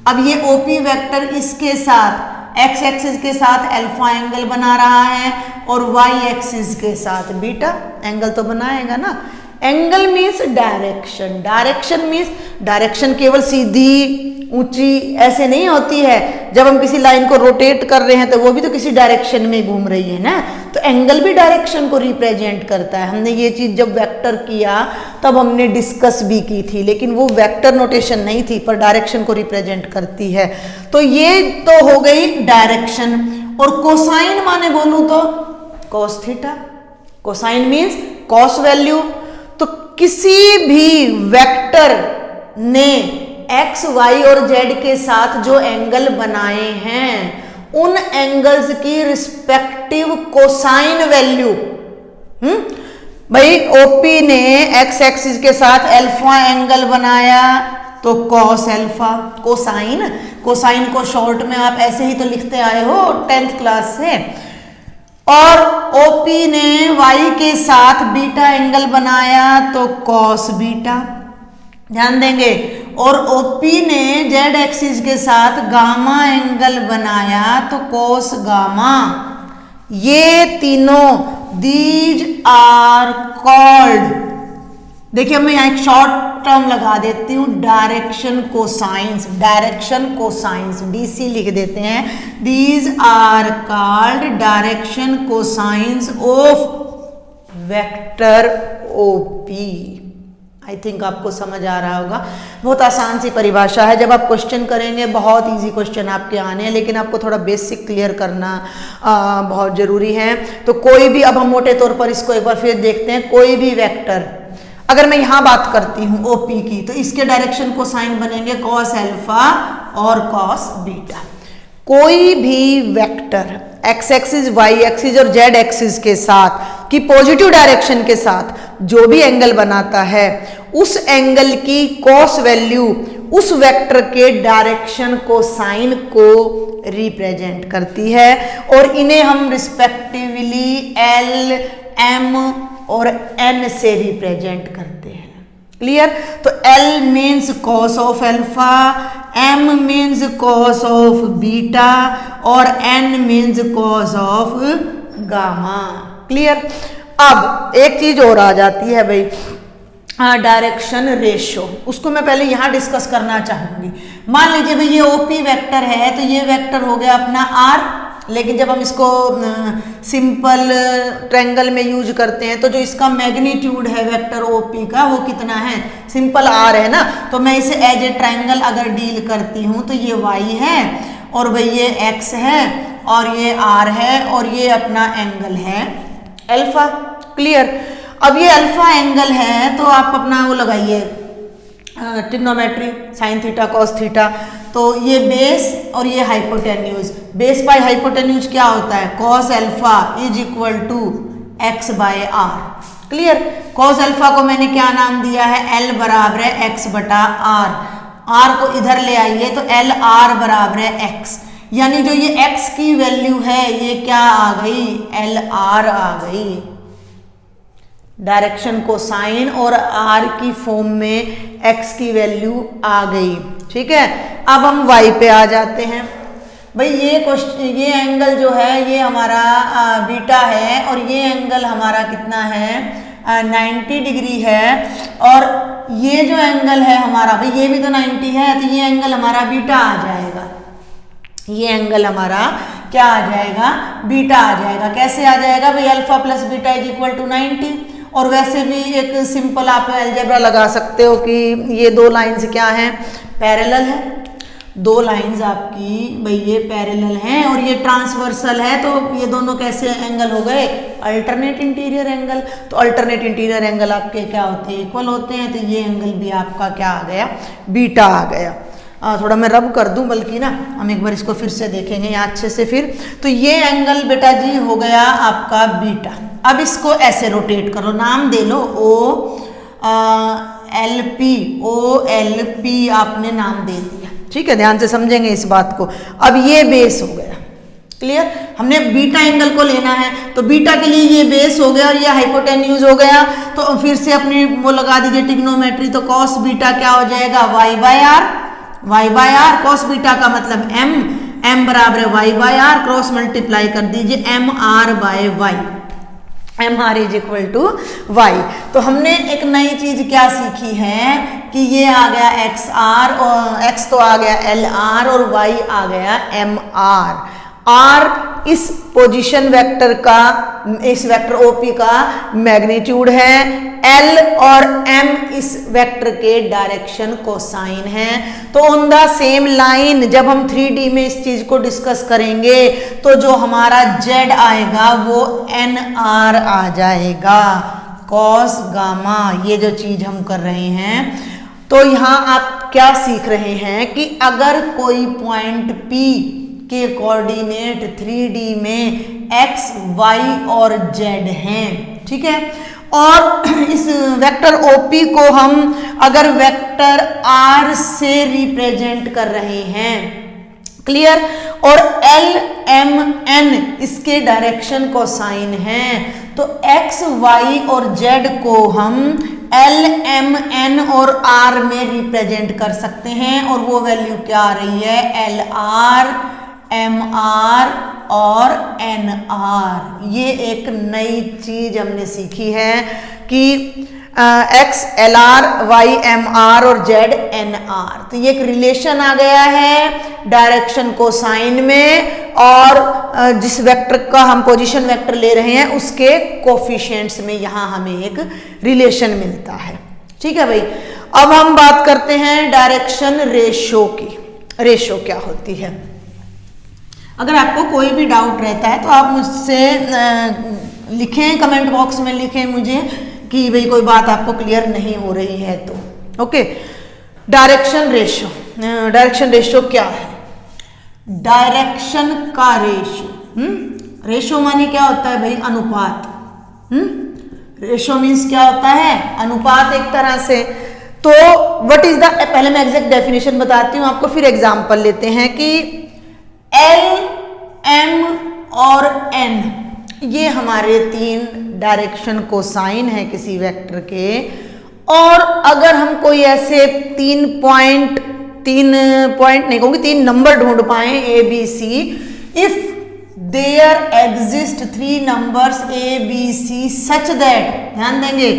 अब ये OP वेक्टर इसके साथ x एक्सिस के साथ अल्फा एंगल बना रहा है और y एक्सिस के साथ बीटा एंगल तो बनाएगा ना। Angle means direction, direction means direction केवल सीधी ऊंची ऐसे नहीं होती है। जब हम किसी लाइन को रोटेट कर रहे हैं तो वो भी तो किसी डायरेक्शन में घूम रही है ना, तो एंगल भी डायरेक्शन को रिप्रेजेंट करता है। हमने ये चीज जब वेक्टर किया तब हमने डिस्कस भी की थी, लेकिन वो वेक्टर नोटेशन नहीं थी पर डायरेक्शन को रिप्रेजेंट करती है। तो ये तो हो गई डायरेक्शन। और कोसाइन माने बोलूं तो cos theta, cosine means cos value. तो किसी भी वेक्टर ने एक्स वाई और जेड के साथ जो एंगल बनाए हैं उन एंगल्स की रिस्पेक्टिव कोसाइन वैल्यू, भाई ओपी ने एक्स एक्सिस के साथ अल्फा एंगल बनाया तो कॉस अल्फा। कोसाइन, कोसाइन को शॉर्ट में आप ऐसे ही तो लिखते आए हो 10th क्लास से। और ओपी ने वाई के साथ बीटा एंगल बनाया तो कॉस बीटा, ध्यान देंगे। और ओपी ने जेड एक्सिस के साथ गामा एंगल बनाया तो कोस गामा। ये तीनों दीज आर कॉल्ड, देखिए मैं यहाँ एक शॉर्ट टर्म लगा देती हूँ, direction cosines, direction cosines DC लिख देते हैं। These are called direction cosines of vector OP. I think आपको समझ आ रहा होगा, बहुत आसान सी परिभाषा है। जब आप क्वेश्चन करेंगे बहुत इजी क्वेश्चन आपके आने हैं, लेकिन आपको थोड़ा बेसिक क्लियर करना बहुत जरूरी है। तो कोई भी, अब हम मोटे तौर पर इसको एक बार फिर देखते हैं। कोई भी वेक्टर, अगर मैं यहाँ बात करती हूँ ओपी की, तो इसके डायरेक्शन को साइन बनेंगे कॉस अल्फा और कॉस बीटा। कोई भी vector X axis, Y axis और जेड एक्सिस के साथ की पॉजिटिव डायरेक्शन के साथ जो भी एंगल बनाता है उस एंगल की कॉस वैल्यू उस वेक्टर के डायरेक्शन को साइन को रिप्रेजेंट करती है। और इन्हें हम रिस्पेक्टिवली एल, एम और एन से रिप्रेजेंट करते हैं। क्लियर। तो L means cos of alpha, M means cos of beta और N means cos of gamma. Clear. अब एक चीज और आ जाती है भाई, डायरेक्शन रेशो, उसको मैं पहले यहाँ डिस्कस करना चाहूंगी। मान लीजिए भाई ये ओपी वेक्टर है, तो ये वेक्टर हो गया अपना आर, लेकिन जब हम इसको सिंपल ट्रायंगल में यूज करते हैं तो जो इसका मैग्नीट्यूड है वेक्टर ओपी का वो कितना है, सिंपल आर है ना। तो मैं इसे एज ए ट्रायंगल अगर डील करती हूँ तो ये वाई है और भाई ये एक्स है और ये आर है और ये अपना एंगल है अल्फा। क्लियर। अब ये अल्फा एंगल है तो आप अपना वो लगाइए trigonometry, sine theta cos theta. तो ये बेस और ये हाइपोटेन्यूज, बेस बाय हाइपोटेन्यूज क्या होता है, cos alpha is equal to X by R. Clear. Cos alpha को मैंने क्या नाम दिया है, एल बराबर है एक्स बटा आर। आर को इधर ले आइए तो एल आर बराबर है एक्स, यानी जो ये एक्स की वैल्यू है ये क्या आ गई, एल आर आ गई। डायरेक्शन को साइन और आर की फॉर्म में एक्स की वैल्यू आ गई। ठीक है। अब हम वाई पे आ जाते हैं। भाई ये एंगल जो है ये हमारा बीटा है और ये एंगल हमारा कितना है, 90 डिग्री है। और ये जो एंगल है हमारा, भाई ये भी तो 90 है, तो ये एंगल हमारा बीटा आ जाएगा। ये एंगल हमारा क्या आ जाएगा, बीटा आ जाएगा। कैसे आ जाएगा भाई, alpha plus beta is equal to 90। और वैसे भी एक सिंपल आप अलजेब्रा लगा सकते हो कि ये दो लाइंस क्या हैं, पैरेलल है। दो लाइंस आपकी भाई ये पैरेलल हैं और ये ट्रांसवर्सल है, तो ये दोनों कैसे एंगल हो गए, अल्टरनेट इंटीरियर एंगल। तो अल्टरनेट इंटीरियर एंगल आपके क्या होते हैं, इक्वल होते हैं। तो ये एंगल भी आपका क्या आ गया, बीटा आ गया। थोड़ा मैं रब कर दूं, बल्कि ना हम एक बार इसको फिर से देखेंगे यहाँ अच्छे से फिर। तो ये एंगल बेटा जी हो गया आपका बीटा। अब इसको ऐसे रोटेट करो, नाम दे लो ओ एल पी आपने नाम दे दिया। ठीक है, ध्यान से समझेंगे इस बात को। अब ये बेस हो गया। क्लियर। हमने बीटा एंगल को लेना है तो बीटा के लिए ये बेस हो गया और ये हाइपोटेन्यूज हो गया। तो फिर से अपनी वो लगा दीजिए ट्रिग्नोमेट्री। तो कॉस बीटा क्या हो जाएगा, Y by R. Y by R cos beta का मतलब एम, एम बराबर है Y by R, cross multiply कर दीजिए M R by Y, M R is equal to Y. तो हमने एक नई चीज क्या सीखी है कि ये आ गया एक्स आर और एक्स तो आ गया एल आर और वाई आ गया एम आर। आर इस पोजीशन वेक्टर का, इस वेक्टर ओपी का मैग्नीट्यूड है, एल और एम इस वेक्टर के डायरेक्शन कोसाइन है। तो ऑन द सेम लाइन जब हम 3D में इस चीज को डिस्कस करेंगे तो जो हमारा जेड आएगा वो एन आर आ जाएगा, कॉस गामा। ये जो चीज हम कर रहे हैं, तो यहाँ आप क्या सीख रहे हैं कि अगर कोई पॉइंट P के कोऑर्डिनेट 3D में x, y और z हैं, ठीक है, और इस वेक्टर OP को हम अगर वेक्टर R से रिप्रेजेंट कर रहे हैं, क्लियर, और L, M, N इसके डायरेक्शन को साइन है, तो x, y और z को हम L, M, N और R में रिप्रेजेंट कर सकते हैं। और वो वैल्यू क्या आ रही है, LR, MR और NR। ये एक नई चीज हमने सीखी है कि X, LR, Y, MR और Z, NR। तो ये एक रिलेशन आ गया है डायरेक्शन कोसाइन में, और जिस वेक्टर का हम पोजीशन वेक्टर ले रहे हैं उसके कोफिशिएंट्स में यहाँ हमें एक रिलेशन मिलता है। ठीक है भाई। अब हम बात करते हैं डायरेक्शन रेशो की। रेशो क्या होती है? अगर आपको कोई भी डाउट रहता है तो आप मुझसे लिखें, कमेंट बॉक्स में लिखें मुझे कि भाई कोई बात आपको क्लियर नहीं हो रही है तो। Okay, direction ratio. Direction ratio क्या है? डायरेक्शन का रेशो। रेशो माने क्या होता है भाई? अनुपात। रेशो मीन्स क्या होता है? अनुपात एक तरह से। तो व्हाट इज द, पहले मैं एग्जैक्ट डेफिनेशन बताती हूँ आपको, फिर एग्जांपल लेते हैं कि L, M और N ये हमारे तीन डायरेक्शन कोसाइन है किसी वेक्टर के। और अगर हम कोई ऐसे तीन पॉइंट नहीं कहूंगी, तीन नंबर ढूंढ पाए A, B, C, if there exist 3 numbers A, B, C such that, ध्यान देंगे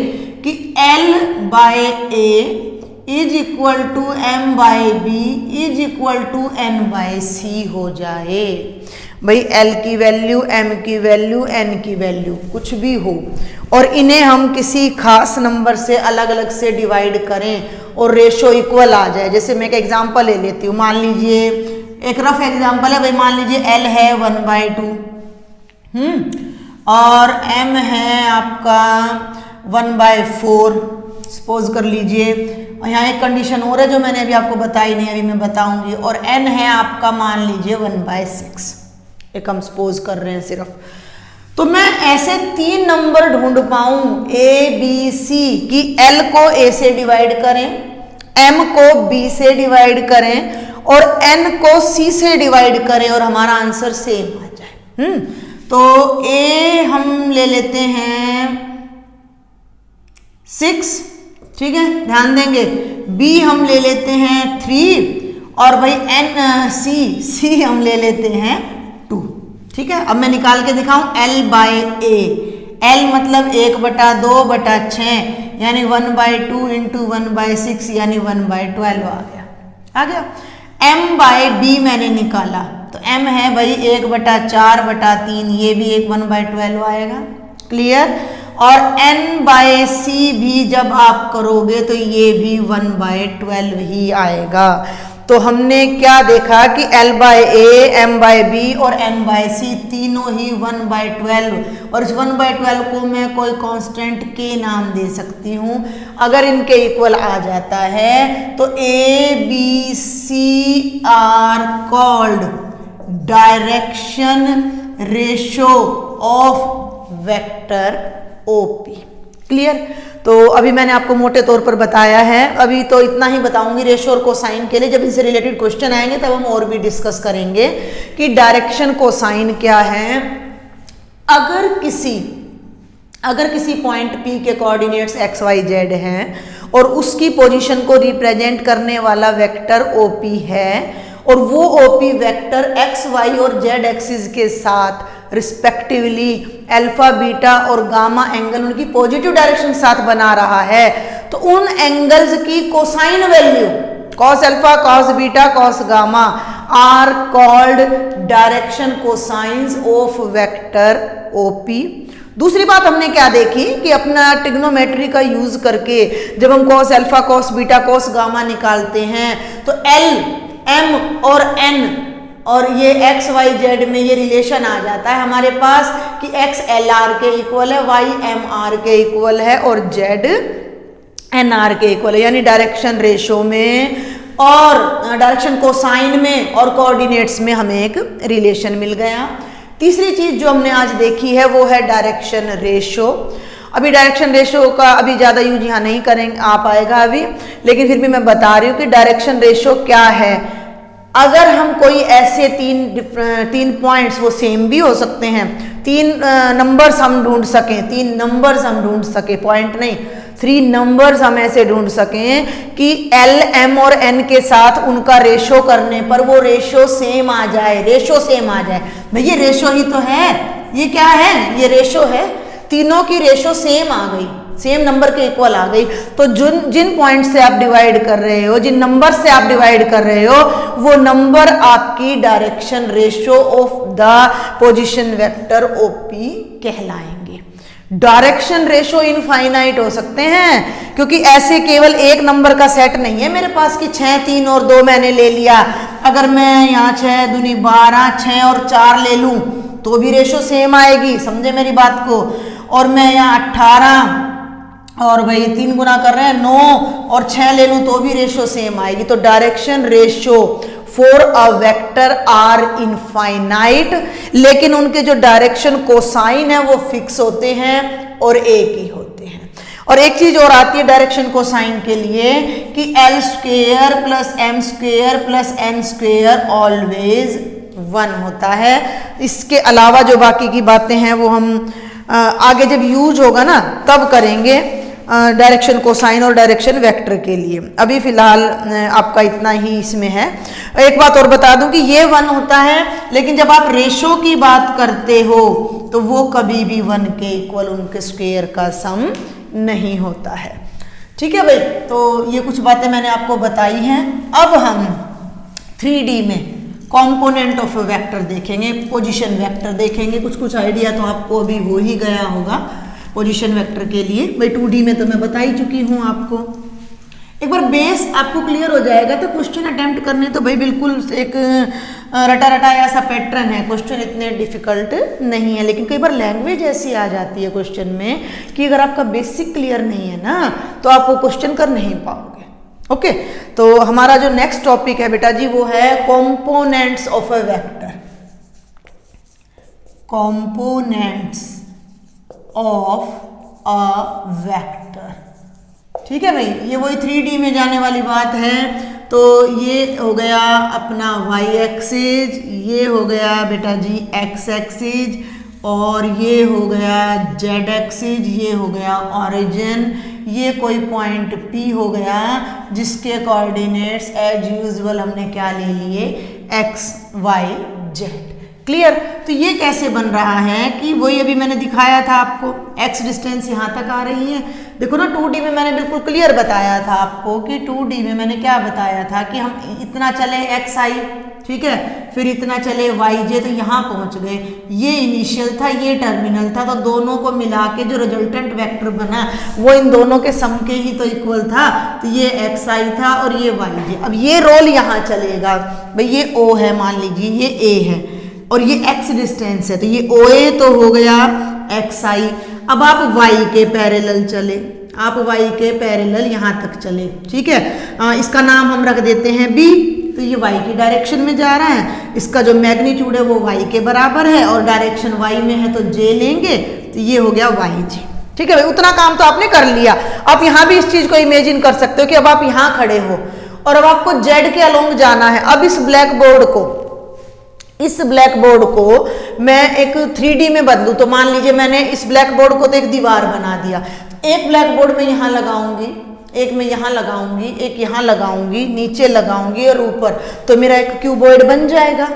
कि L by A is equal to m by B is equal to n by C हो जाए। भाई l की वैल्यू, m की वैल्यू, n की value कुछ भी हो और इन्हें हम किसी खास नंबर से अलग अलग से डिवाइड करें और रेशो इक्वल आ जाए। जैसे मैं एक एग्जांपल ले लेती हूँ, मान लीजिए एक रफ एग्जांपल है भाई, मान लीजिए l है 1/2 और m है आपका 1/4 सपोज कर लीजिए। और यहाँ एक कंडीशन और है जो मैंने अभी आपको बताई नहीं, अभी मैं बताऊंगी। और n है आपका मान लीजिए 1/6, एक हम सपोज कर रहे हैं सिर्फ। तो मैं ऐसे 3 नंबर ढूंढ पाऊं a b c की l को a से डिवाइड करें, m को b से डिवाइड करें और n को c से डिवाइड करें और हमारा आंसर सेम आ जाए। तो a हम ले लेते हैं 6, ठीक है, ध्यान देंगे। b हम ले लेते हैं 3 और भाई c हम ले लेते हैं 2, ठीक है। अब मैं निकाल के दिखाऊं l बाय a, l मतलब 1/2/6 यानी 1/2 इंटू 1/6 यानी 1/12 आ गया। m बाय b मैंने निकाला तो m है भाई 1/4/3, ये भी एक 1/12 आएगा, क्लियर। और n बाय c भी जब आप करोगे तो ये भी 1/12 ही आएगा। तो हमने क्या देखा कि l by a, m by b और n बाय c तीनों ही 1/12, और इस 1/12 को मैं कोई कांस्टेंट k नाम दे सकती हूँ। अगर इनके इक्वल आ जाता है तो a b c are called direction ratio of vector OP, clear. तो अभी मैंने आपको मोटे तौर पर बताया है, अभी तो इतना ही बताऊंगी रेशो और कोसाइन के लिए। जब इनसे रिलेटेड क्वेश्चन आएंगे तब हम और भी डिस्कस करेंगे कि डायरेक्शन कोसाइन क्या है। अगर किसी पॉइंट P के कोऑर्डिनेट्स x y z हैं और उसकी पोजीशन को रिप्रेजेंट करने वाला वेक्टर OP है और वो OP वेक्टर x y और z एक्सिस के साथ रिस्पेक्टिवली अल्फा, बीटा और गामा एंगल उनकी पॉजिटिव डायरेक्शन के साथ बना रहा है, तो उन एंगल्स की cosine value cos alpha, cos beta, cos gamma are called direction cosines of vector OP। दूसरी बात हमने क्या देखी कि अपना ट्रिग्नोमेट्री का यूज करके जब हम cos alpha, cos beta, cos gamma निकालते हैं तो L, M और N और ये x y z में ये रिलेशन आ जाता है हमारे पास कि x l r के इक्वल है, y m r के इक्वल है और z n r के इक्वल है। यानी डायरेक्शन रेशो में और डायरेक्शन कोसाइन में और कोऑर्डिनेट्स में हमें एक रिलेशन मिल गया। तीसरी चीज जो हमने आज देखी है वो है डायरेक्शन रेशो। अभी डायरेक्शन रेशो का अभी ज़्यादा यूज यहाँ नहीं करेंगे, आ पाएगा अभी, लेकिन फिर भी मैं बता रही हूँ कि डायरेक्शन रेशो क्या है। अगर हम कोई ऐसे तीन पॉइंट्स, वो सेम भी हो सकते हैं, 3 नंबर्स हम ढूंढ सकें, पॉइंट नहीं, 3 नंबर्स हम ऐसे ढूंढ सकें कि L, M और N के साथ उनका रेशो करने पर वो रेशो सेम आ जाए, भाई ये रेशो ही तो है, ये क्या है, ये रेशो है, तीनों की रेशो सेम आ गई, सेम नंबर के इक्वल आ गई। तो जिन पॉइंट से आप डिवाइड कर रहे हो, जिन नंबर से आप डिवाइड कर रहे हो, वो नंबर आपकी direction ratio of the position vector OP कहलाएंगे। डायरेक्शन रेशो इनफाइनाइट हो सकते हैं क्योंकि ऐसे केवल एक नंबर का सेट नहीं है मेरे पास कि 6, 3 और 2 मैंने ले लिया। अगर मैं यहाँ 6 दूनी 12, 6 और 4 ले लूं तो भी रेशो सेम आएगी, समझे मेरी बात को। और मैं यहाँ 18 और भाई 3 गुना कर रहे हैं 9 और 6 ले लूं तो भी रेशो सेम आएगी। तो direction ratio for a vector are infinite, लेकिन उनके जो डायरेक्शन कोसाइन है वो फिक्स होते हैं और एक ही होते हैं। और एक चीज और आती है डायरेक्शन कोसाइन के लिए कि L² plus M² plus N² always 1 होता है। इसके अलावा जो बाकी की बातें हैं वो हम आगे जब यूज होगा ना तब करेंगे डायरेक्शन कोसाइन और डायरेक्शन वेक्टर के लिए। अभी फिलहाल आपका इतना ही इसमें है। एक बात और बता दूं कि ये 1 होता है, लेकिन जब आप रेशो की बात करते हो तो वो कभी भी 1 के इक्वल उनके स्क्वायर का सम नहीं होता है। ठीक है भाई, तो ये कुछ बातें मैंने आपको बताई हैं। अब हम 3D में कंपोनेंट ऑफ अ वेक्टर देखेंगे, पोजीशन वेक्टर देखेंगे। कुछ आइडिया तो आपको अभी हो ही गया होगा पोजीशन वेक्टर के लिए। भाई 2D में तो मैं बता ही चुकी हूँ आपको। एक बार बेस आपको क्लियर हो जाएगा तो क्वेश्चन अटेम्प्ट करने तो भाई बिल्कुल एक रटा ऐसा पैटर्न है, क्वेश्चन इतने डिफिकल्ट नहीं है। लेकिन कई बार लैंग्वेज ऐसी आ जाती है क्वेश्चन में कि अगर आपका बेसिक क्लियर नहीं है ना तो आप वो क्वेश्चन कर नहीं पाओगे। ओके, तो हमारा जो नेक्स्ट टॉपिक है बेटा जी वो है components of a vector. Components of a vector, ठीक है भाई, ये वही 3D में जाने वाली बात है। तो ये हो गया अपना y एक्सिस, ये हो गया बेटा जी x एक्सिस, और ये हो गया z एक्सिस, ये हो गया ओरिजिन, ये कोई पॉइंट P हो गया जिसके कोऑर्डिनेट्स एज यूजुअल हमने क्या ले लिए, x y z। क्लियर? तो ये कैसे बन रहा है कि वही अभी मैंने दिखाया था आपको, x डिस्टेंस यहाँ तक आ रही है। देखो ना 2D में मैंने बिल्कुल क्लियर बताया था आपको कि 2D में मैंने क्या बताया था कि हम इतना चले xi, ठीक है, फिर इतना चले yj, तो यहाँ पहुँच गए। ये इनिशियल था, ये टर्मिनल था, तो दोनों को मिला के जो रिजल्टेंट वेक्टर बना वो इन दोनों के सम के ही तो इक्वल था। तो ये xi था और ये yj। अब ये रोल यहाँ चलेगा भाई, ये O है मान लीजिए, ये A है और ये x डिस्टेंस है, तो ये OA तो हो गया xi। अब आप y के पैरेलल चले, आप y के पैरेलल यहाँ तक चले, ठीक है। इसका नाम हम रख देते हैं b, तो ये y की डायरेक्शन में जा रहा है, इसका जो मैग्नीट्यूड है वो y के बराबर है और डायरेक्शन y में है तो j लेंगे, तो ये हो गया yj। ठीक है भाई, उतना काम तो आपने कर लिया। आप यहाँ भी इस चीज को इमेजिन कर सकते हो कि अब आप यहाँ खड़े हो और अब आपको z के अलोंग जाना है। अब इस ब्लैक बोर्ड को मैं एक 3D में बदलूं, तो मान लीजिए मैंने इस ब्लैक बोर्ड को तो एक दीवार बना दिया। एक ब्लैक बोर्ड में यहाँ लगाऊंगी, एक में यहाँ लगाऊंगी, एक यहाँ लगाऊंगी, नीचे लगाऊंगी और ऊपर, तो मेरा एक क्यूबॉइड बन जाएगा।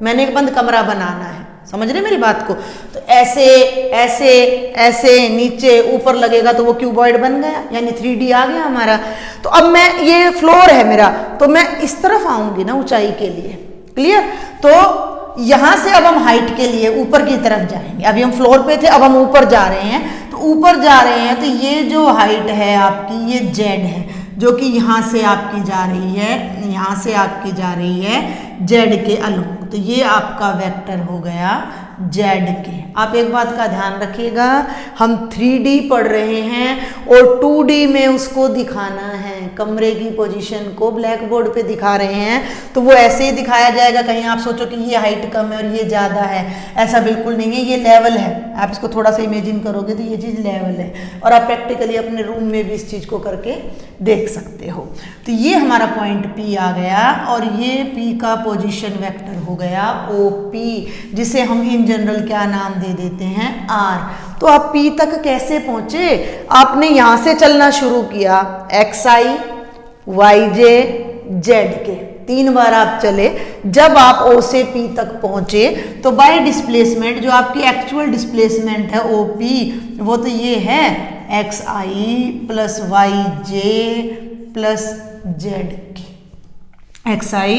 मैंने एक बंद कमरा बनाना है, समझ रहे मेरी बात को? तो ऐसे ऐसे ऐसे नीचे ऊपर लगेगा तो वो क्यूबॉइड बन गया, यानी 3D आ गया हमारा। तो अब मैं, ये फ्लोर है मेरा, तो मैं इस तरफ आऊंगी ना ऊंचाई के लिए। क्लियर? तो यहां से अब हम हाइट के लिए ऊपर की तरफ जाएंगे। अभी हम फ्लोर पे थे, अब हम ऊपर जा रहे हैं, तो ऊपर जा रहे हैं तो ये जो हाइट है आपकी, ये z है, जो कि यहाँ से आपकी जा रही है, यहाँ से आपकी जा रही है z के अलोंग। तो ये आपका वेक्टर हो गया z के। आप एक बात का ध्यान रखिएगा, हम 3D पढ़ रहे हैं और 2D में उसको दिखाना है, कमरे की पोजीशन को ब्लैक बोर्ड पे दिखा रहे हैं, तो वो ऐसे ही दिखाया जाएगा। कहीं आप सोचो कि ये हाइट कम है और ये ज़्यादा है, ऐसा बिल्कुल नहीं है, ये लेवल है। आप इसको थोड़ा सा इमेजिन करोगे तो ये चीज़ लेवल है, और आप प्रैक्टिकली अपने रूम में भी इस चीज़ को करके देख सकते हो। तो ये हमारा पॉइंट P आ गया और ये P का पोजीशन वेक्टर हो गया OP, जिसे हम इन जनरल क्या नाम दे देते हैं, R। तो आप P तक कैसे पहुंचे? आपने यहां से चलना शुरू किया, xi yj z के 3 बार आप चले। जब आप O से P तक पहुंचे तो बाय डिस्प्लेसमेंट, जो आपकी एक्चुअल डिस्प्लेसमेंट है OP, वो तो ये है xi plus yj plus z के, xi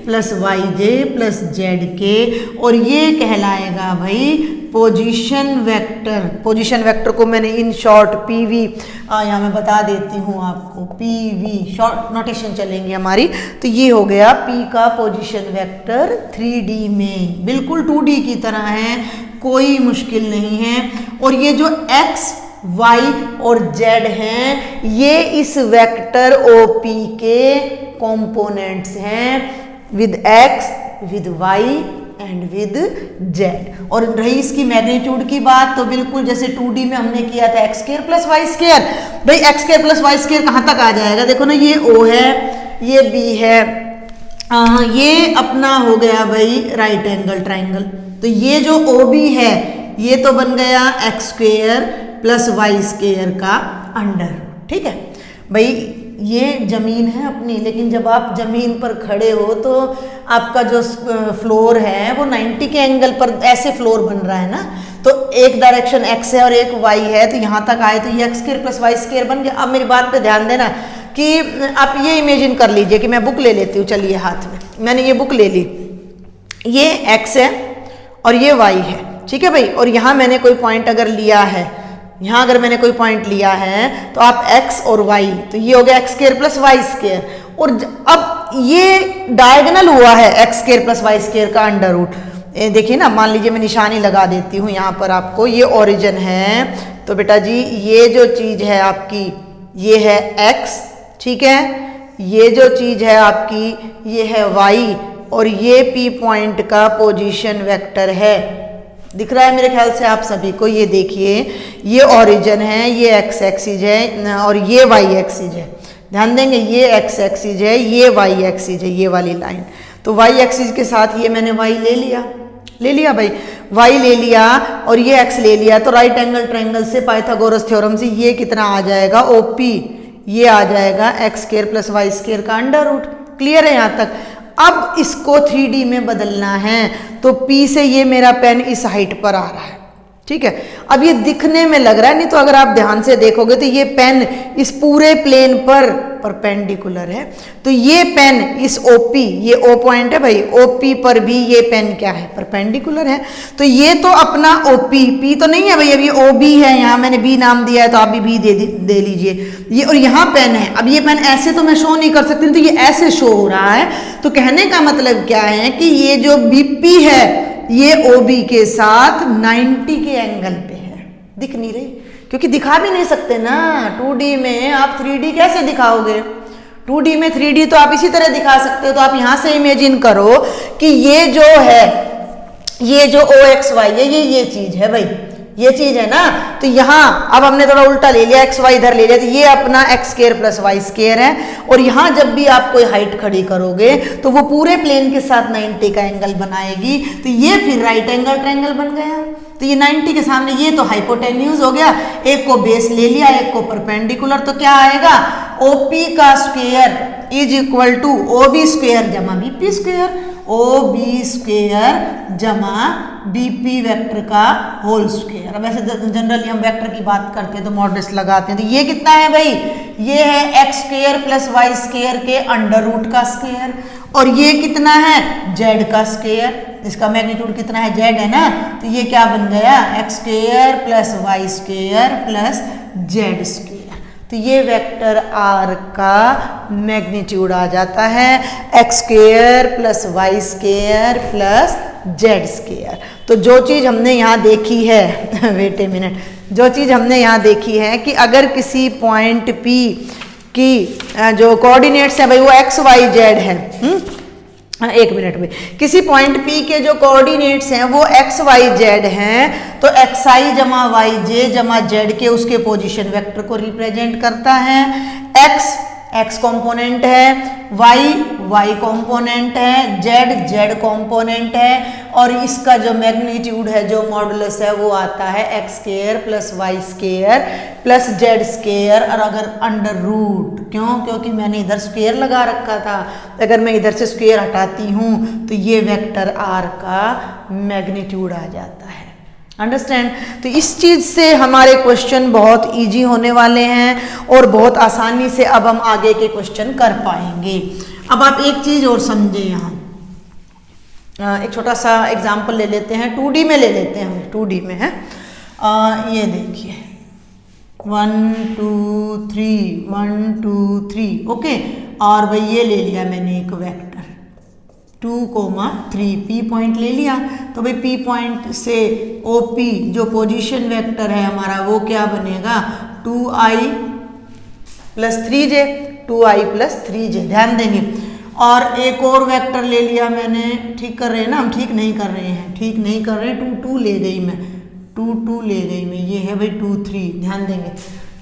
plus yj plus z के, और ये कहलाएगा भाई पोजीशन वेक्टर। पोजीशन वेक्टर को मैंने इन शॉर्ट PV, यहाँ मैं बता देती हूँ आपको, PV शॉर्ट नोटेशन चलेंगे हमारी। तो ये हो गया P का पोजीशन वेक्टर 3D में, बिल्कुल 2D की तरह है, कोई मुश्किल नहीं है। और ये जो x y और z हैं, ये इस वेक्टर OP के कंपोनेंट्स हैं, with x, with y and with z। और रही इसकी मैग्नीट्यूड की बात, तो बिल्कुल जैसे 2D में हमने किया था x square plus y square. भाई x square plus y square कहाँ तक आ जाएगा? देखो ना, ये O है, ये B है, ये अपना हो गया भाई राइट एंगल ट्राइंगल। तो ये जो OB है ये तो बन गया x square plus y square का अंडर। ठीक है भाई, ये जमीन है अपनी, लेकिन जब आप जमीन पर खड़े हो तो आपका जो फ्लोर है वो 90 के एंगल पर ऐसे फ्लोर बन रहा है ना, तो एक डायरेक्शन x है और एक y है, तो यहाँ तक आए तो ये x square plus Y square बन गया। अब मेरी बात पे ध्यान देना कि आप ये इमेजिन कर लीजिए कि मैं बुक ले लेती हूँ, चलिए हाथ में मैंने ये बुक ले ली, ये x है और ये y है, ठीक है भाई। और यहाँ मैंने कोई पॉइंट अगर लिया है, यहाँ अगर मैंने कोई पॉइंट लिया है तो आप x और y, तो ये हो गया x square plus Y square. और अब ये डायगोनल हुआ है x square plus Y square का अंडर रूट। देखिए ना, मान लीजिए मैं निशानी लगा देती हूँ यहाँ पर आपको, ये ओरिजिन है, तो बेटा जी ये जो चीज़ है आपकी ये है x, ठीक है, ये जो चीज़ है आपकी ये है y, और ये P पॉइंट का पोजीशन वेक्टर है। दिख रहा है मेरे ख्याल से आप सभी को, ये देखिए ये ओरिजिन है, ये x एक्सिस है और ये y एक्सिस है। ध्यान देंगे, ये x एक्सिस है, ये y एक्सिस है, ये वाली लाइन। तो y एक्सिस के साथ ये मैंने y ले लिया भाई, y ले लिया और ये x ले लिया, तो राइट एंगल ट्रायंगल से पाइथागोरस थ्योरम से ये कितना आ जाएगा OP, ये आ जाएगा x square plus Y square का अंडर रूट। क्लियर है यहाँ तक? अब इसको 3D में बदलना है, तो P से ये मेरा पेन इस हाइट पर आ रहा है, ठीक है। अब ये दिखने में लग रहा है, नहीं तो अगर आप ध्यान से देखोगे तो ये पेन इस पूरे प्लेन पर परपेंडिकुलर है, तो ये पेन इस OP, ये O पॉइंट है भाई, OP पर भी ये पेन क्या है, परपेंडिकुलर है। तो ये तो अपना OP, P तो नहीं है भाई, अब ये OB है, यहाँ मैंने B नाम दिया है तो आप भी B दे लीजिए ये, और यहाँ पेन है। अब ये पेन ऐसे तो मैं शो नहीं कर सकती, तो ये ऐसे शो हो रहा है। तो कहने का मतलब क्या है कि ये जो BP है ये OB के साथ 90 के एंगल पे है। दिख नहीं रही, क्योंकि दिखा भी नहीं सकते ना 2D में, आप 3D कैसे दिखाओगे? 2D में 3D तो आप इसी तरह दिखा सकते हो। तो आप यहां से इमेजिन करो कि ये जो है, ये जो OXY है, ये चीज है भाई, ये चीज है ना। तो यहाँ अब हमने थोड़ा उल्टा ले लिया, XY इधर ले लिया, तो ये अपना x square plus Y square है। और यहाँ जब भी आप कोई हाइट खड़ी करोगे तो वो पूरे प्लेन के साथ 90 का एंगल बनाएगी, तो ये फिर राइट एंगल ट्रायंगल बन गया। तो ये 90 के सामने ये तो हाइपोटेन्यूज हो गया, एक को बेस ले लिया, एक को परपेंडिकुलर, तो क्या आएगा OP का square is equal to OB square जमा BP स्क्वायर, OB स्क्वायर जमा BP वेक्टर का होल स्क्वायर। अब ऐसे जनरली हम वेक्टर की बात करते हैं तो मॉडुलस लगाते हैं, तो ये कितना है भाई, ये है x square plus Y square के अंडर रूट का स्क्वायर, और ये कितना है z का स्क्वायर, इसका मैग्नीट्यूड कितना है, z है ना। तो ये क्या बन गया, x square plus Y square plus z square. तो ये वेक्टर r का मैग्नीट्यूड आ जाता है x square plus Y square plus z square. तो जो चीज़ हमने यहाँ देखी है वेट ए मिनट, जो चीज़ हमने यहाँ देखी है कि अगर किसी पॉइंट P की जो कोऑर्डिनेट्स हैं भाई वो x y z है, एक मिनट में, किसी पॉइंट P के जो कोऑर्डिनेट्स हैं वो x y z हैं, तो xi जमा yj जमा z के उसके पोजीशन वेक्टर को रिप्रेजेंट करता है। x कंपोनेंट है, y कंपोनेंट है, z कंपोनेंट है, और इसका जो मैग्नीट्यूड है, जो मॉडुलस है, वो आता है x square plus Y square plus z square, और अगर अंडर रूट, क्यों, क्योंकि मैंने इधर स्क्वायर लगा रखा था, अगर मैं इधर से स्क्वायर हटाती हूँ तो ये वेक्टर r का मैग्नीट्यूड आ जाता है। अंडरस्टैंड? तो इस चीज़ से हमारे क्वेश्चन बहुत इजी होने वाले हैं और बहुत आसानी से अब हम आगे के क्वेश्चन कर पाएंगे। अब आप एक चीज़ और समझें, यहाँ एक छोटा सा एग्जांपल ले लेते हैं, 2D में ले लेते हैं, हम 2D में है। ये देखिए 1 2 3 1 2 3, ओके। और भाई ये ले लिया मैंने एक वेक्टर 2,3, P पॉइंट ले लिया, तो भाई P पॉइंट से OP जो पोजीशन वेक्टर है हमारा वो क्या बनेगा, 2i plus 3j, 2i plus 3j। ध्यान देंगे। और एक और वेक्टर ले लिया मैंने, ठीक कर रहे हैं ना हम, ठीक नहीं कर रहे हैं, ठीक नहीं कर रहे हैं, 2 2 ले गई मैं, 2 2 ले गई मैं, ये है भाई 2 3। ध्यान देंगे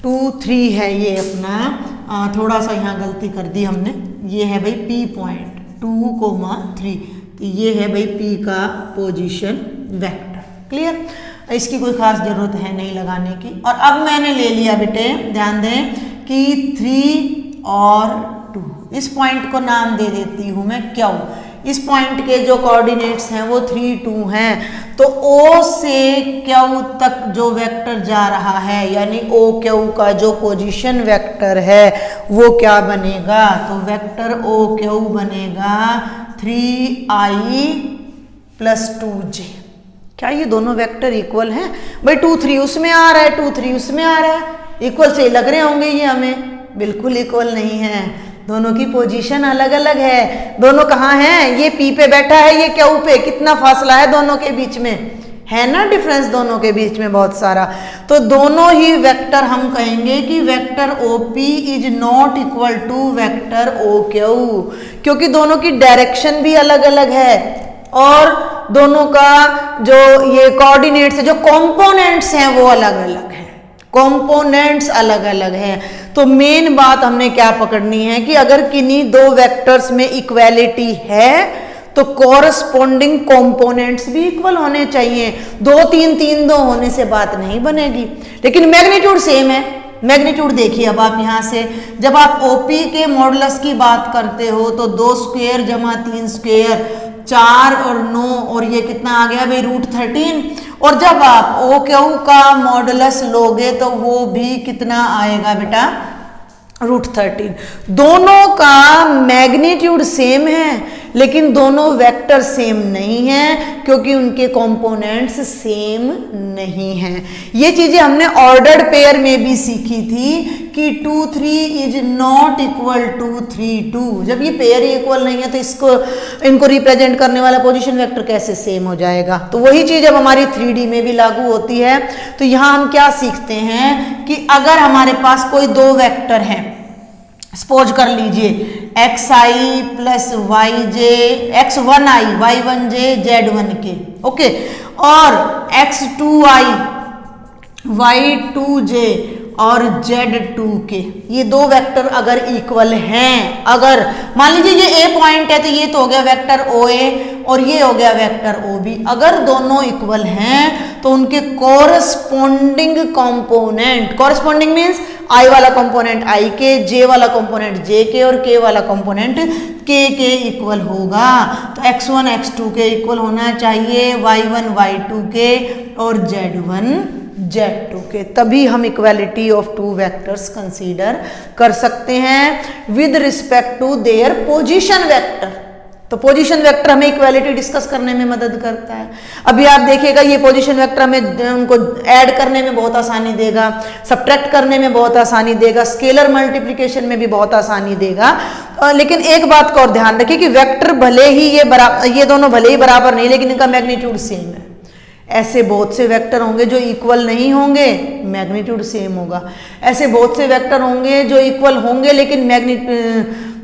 2 3 है ये अपना, थोड़ा सा यहाँ गलती कर दी हमने, ये है भाई P पॉइंट 2,3, तो ये है भाई P का पोजीशन वेक्टर। क्लियर? इसकी कोई खास जरूरत है नहीं लगाने की। और अब मैंने ले लिया बेटे, ध्यान दें कि 3 और 2, इस पॉइंट को नाम दे देती हूँ मैं Q। इस पॉइंट के जो कोऑर्डिनेट्स हैं वो 3 2 हैं, तो O से Q तक जो वेक्टर जा रहा है यानी OQ का जो पोजीशन वेक्टर है वो क्या बनेगा, तो वेक्टर OQ बनेगा 3i + 2j। क्या ये दोनों वेक्टर इक्वल हैं? भाई 2 3 उसमें आ रहा है, 2 3 उसमें आ रहा है, इक्वल से लग रहे होंगे ये हमें, बिल्कुल इक्वल नहीं है, दोनों की पोजीशन अलग अलग है। दोनों कहाँ हैं? ये P पे बैठा है, ये Q पे, कितना फासला है दोनों के बीच में, है ना डिफरेंस दोनों के बीच में बहुत सारा। तो दोनों ही वेक्टर हम कहेंगे कि vector OP is not equal to vector OQ, क्योंकि दोनों की डायरेक्शन भी अलग अलग है और दोनों का जो ये कोऑर्डिनेट्स है, जो कंपोनेंट्स हैं वो अलग अलग है, कंपोनेंट्स अलग अलग हैं। तो मेन बात हमने क्या पकड़नी है कि अगर किन्हीं दो वेक्टर्स में इक्वालिटी है तो कॉरस्पॉन्डिंग कंपोनेंट्स भी इक्वल होने चाहिए। 2 3 3 2 होने से बात नहीं बनेगी, लेकिन मैग्नीट्यूड सेम है। मैग्नीट्यूड देखिए अब आप यहाँ से, जब आप OP के मॉडुलस की बात करते हो तो 2 स्क्वायर जमा 3 स्क्वायर 4 और 9 और ये कितना आ गया भाई √13, और जब आप OQ का मॉडुलस लोगे तो वो भी कितना आएगा बेटा √13। दोनों का मैग्नीट्यूड सेम है लेकिन दोनों वेक्टर सेम नहीं हैं क्योंकि उनके कंपोनेंट्स सेम नहीं हैं। ये चीजें हमने ऑर्डर्ड पेयर में भी सीखी थी कि 2 3 इज नॉट इक्वल टू 3 2। जब ये पेयर इक्वल नहीं है तो इनको रिप्रेजेंट करने वाला पोजीशन वेक्टर कैसे सेम हो जाएगा। तो वही चीज अब हमारी 3D में भी लागू होती है। तो यहाँ हम क्या सीखते हैं कि अगर हमारे पास कोई दो वेक्टर हैं, सपोज कर लीजिए xi + yj, x1i y1j z1k, okay, और x2i y2j और z2k, ये दो वेक्टर अगर इक्वल हैं, अगर मान लीजिए ये A पॉइंट है तो ये तो हो गया वेक्टर OA और ये हो गया वेक्टर OB, अगर दोनों इक्वल हैं तो उनके corresponding component, corresponding means I वाला कंपोनेंट I के, J वाला कंपोनेंट J के और K वाला कंपोनेंट K के इक्वल होगा। तो x1 x2 के इक्वल होना चाहिए, y1 y2 के और z1 z2 के, तभी हम equality of two vectors consider कर सकते हैं with respect to their position vector. तो पोजीशन वेक्टर हमें इक्वालिटी डिस्कस करने में मदद करता है। अभी आप देखिएगा ये पोजीशन वेक्टर हमें उनको ऐड करने में बहुत आसानी देगा, सब्ट्रैक्ट करने में बहुत आसानी देगा, स्केलर मल्टीप्लिकेशन में भी बहुत आसानी देगा। लेकिन एक बात का और ध्यान रखिए कि वेक्टर भले ही ये दोनों भले ही बराबर नहीं, लेकिन इनका मैग्नीट्यूड सेम है। ऐसे बहुत से वेक्टर होंगे जो इक्वल नहीं होंगे, मैग्नीट्यूड सेम होगा। ऐसे बहुत से वेक्टर होंगे जो इक्वल होंगे लेकिन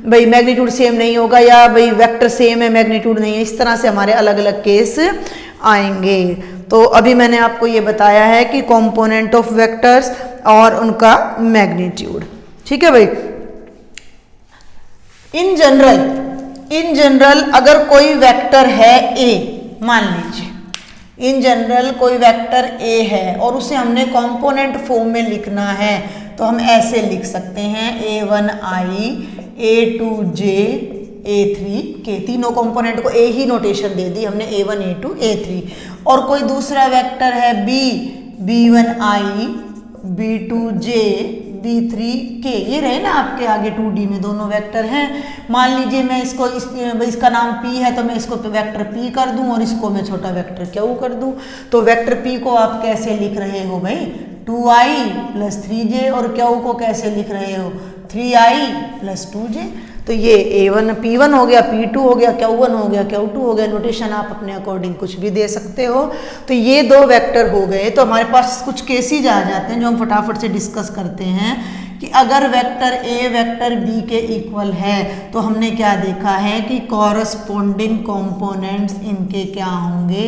मैग्नीट्यूड सेम नहीं होगा, या भाई वेक्टर सेम है मैग्नीट्यूड नहीं है। इस तरह से हमारे अलग अलग केस आएंगे। तो अभी मैंने आपको ये बताया है कि कंपोनेंट ऑफ वेक्टर्स और उनका मैग्नीट्यूड, ठीक है भाई। इन जनरल अगर कोई वेक्टर है A, मान लीजिए इन जनरल कोई वेक्टर A है और उसे हमने कंपोनेंट फॉर्म में लिखना है तो हम ऐसे लिख सकते हैं A1i A2j A3k, तीनों कंपोनेंट को A ही नोटेशन दे दी हमने, A1 A2 A3। और कोई दूसरा वेक्टर है B, B1i B2j B3k, ये रहे ना आपके आगे 2D में दोनों वेक्टर हैं। मान लीजिए मैं इसका नाम P है तो मैं इसको वेक्टर P कर दूं और इसको मैं छोटा वेक्टर Q कर दूं। तो वेक्टर P को आप कैसे लिख रहे हो भाई 2i + 3j, और Q को कैसे लिख रहे हो 3i + 2j। तो ये A1 P1 हो गया, P2 हो गया, Q1 हो गया, Q2 हो गया। नोटेशन आप अपने अकॉर्डिंग कुछ भी दे सकते हो। तो ये दो वेक्टर हो गए। तो हमारे पास कुछ केसेज आ जाते हैं जो हम फटाफट से डिस्कस करते हैं कि अगर वेक्टर A वेक्टर B के इक्वल है तो हमने क्या देखा है कि कॉरस्पॉन्डिंग कंपोनेंट्स इनके क्या होंगे,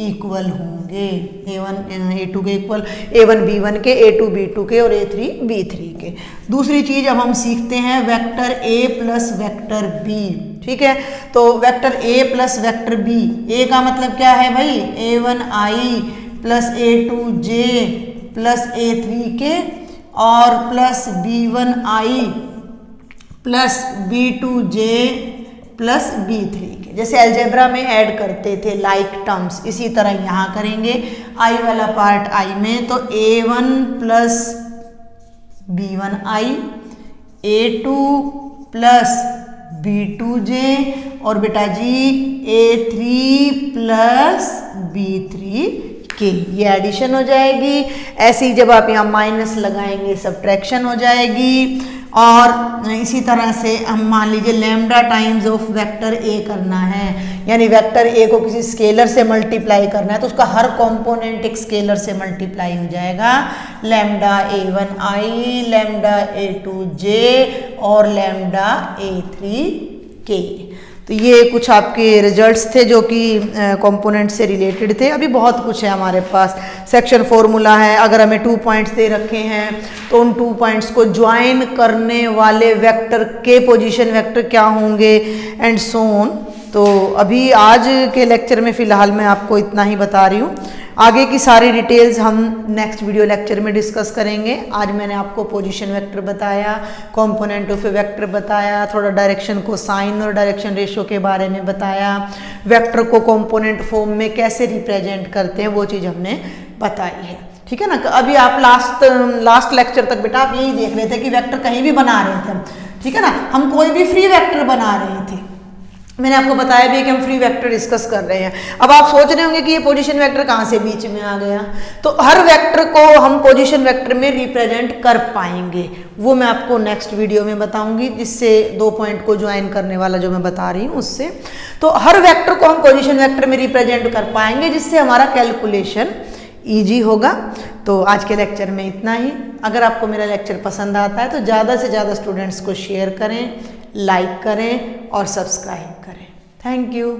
इक्वल होंगे। A1 A2 के इक्वल, A1 B1 के, A2 B2 के और A3 B3 के। दूसरी चीज अब हम सीखते हैं वेक्टर A + वेक्टर B, ठीक है। तो vector A + vector B, A का मतलब क्या है भाई A1i + A2j + A3k और + B1i + B2j प्लस B3 के। जैसे अलजेब्रा में ऐड करते थे लाइक टर्म्स, इसी तरह यहाँ करेंगे I वाला पार्ट I में, तो A1 plus B1I, A2 plus B2J और बेटा जी A3 प्लस B3K, ये एडिशन हो जाएगी। ऐसे ही जब आप यहाँ माइनस लगाएंगे सब्ट्रैक्शन हो जाएगी। और इसी तरह से हम मान लीजिए lambda times of vector A करना है, यानी वेक्टर ए को किसी स्केलर से मल्टीप्लाई करना है, तो उसका हर कंपोनेंट एक स्केलर से मल्टीप्लाई हो जाएगा। लैम्डा A1I, लैम्डा A2J और लैम्डा A3K। तो ये कुछ आपके रिजल्ट्स थे जो कि कंपोनेंट से रिलेटेड थे। अभी बहुत कुछ है हमारे पास, सेक्शन फॉर्मूला है। अगर हमें 2 पॉइंट्स दे रखे हैं तो उन 2 पॉइंट्स को ज्वाइन करने वाले वेक्टर के पोजीशन वेक्टर क्या होंगे एंड सो ऑन। तो अभी आज के लेक्चर में फ़िलहाल मैं आपको इतना ही बता रही हूँ, आगे की सारी डिटेल्स हम नेक्स्ट वीडियो लेक्चर में डिस्कस करेंगे। आज मैंने आपको पोजीशन वेक्टर बताया, कंपोनेंट ऑफ ए वेक्टर बताया, थोड़ा डायरेक्शन को साइन और डायरेक्शन रेशियो के बारे में बताया, वेक्टर को कंपोनेंट फॉर्म में कैसे रिप्रेजेंट करते हैं वो चीज़ हमने बताई है। ठीक है ना। अभी आप लास्ट लेक्चर तक बेटा आप यही देख रहे थे कि वेक्टर कहीं भी बना रहे थे हम, ठीक है ना। हम कोई भी फ्री वेक्टर बना रहे थे, मैंने आपको बताया भी कि हम फ्री वेक्टर डिस्कस कर रहे हैं। अब आप सोच रहे होंगे कि ये पोजीशन वेक्टर कहाँ से बीच में आ गया, तो हर वेक्टर को हम पोजीशन वेक्टर में रिप्रेजेंट कर पाएंगे, वो मैं आपको नेक्स्ट वीडियो में बताऊंगी, जिससे 2 पॉइंट को ज्वाइन करने वाला जो मैं बता रही हूँ उससे। तो हर वेक्टर को हम पोजीशन वेक्टर में रिप्रेजेंट कर पाएंगे, जिससे हमारा कैलकुलेशन ईजी होगा। तो आज के लेक्चर में इतना ही। अगर आपको मेरा लेक्चर पसंद आता है तो ज़्यादा से ज़्यादा स्टूडेंट्स को शेयर करें, लाइक करें और सब्सक्राइब करें। Thank you.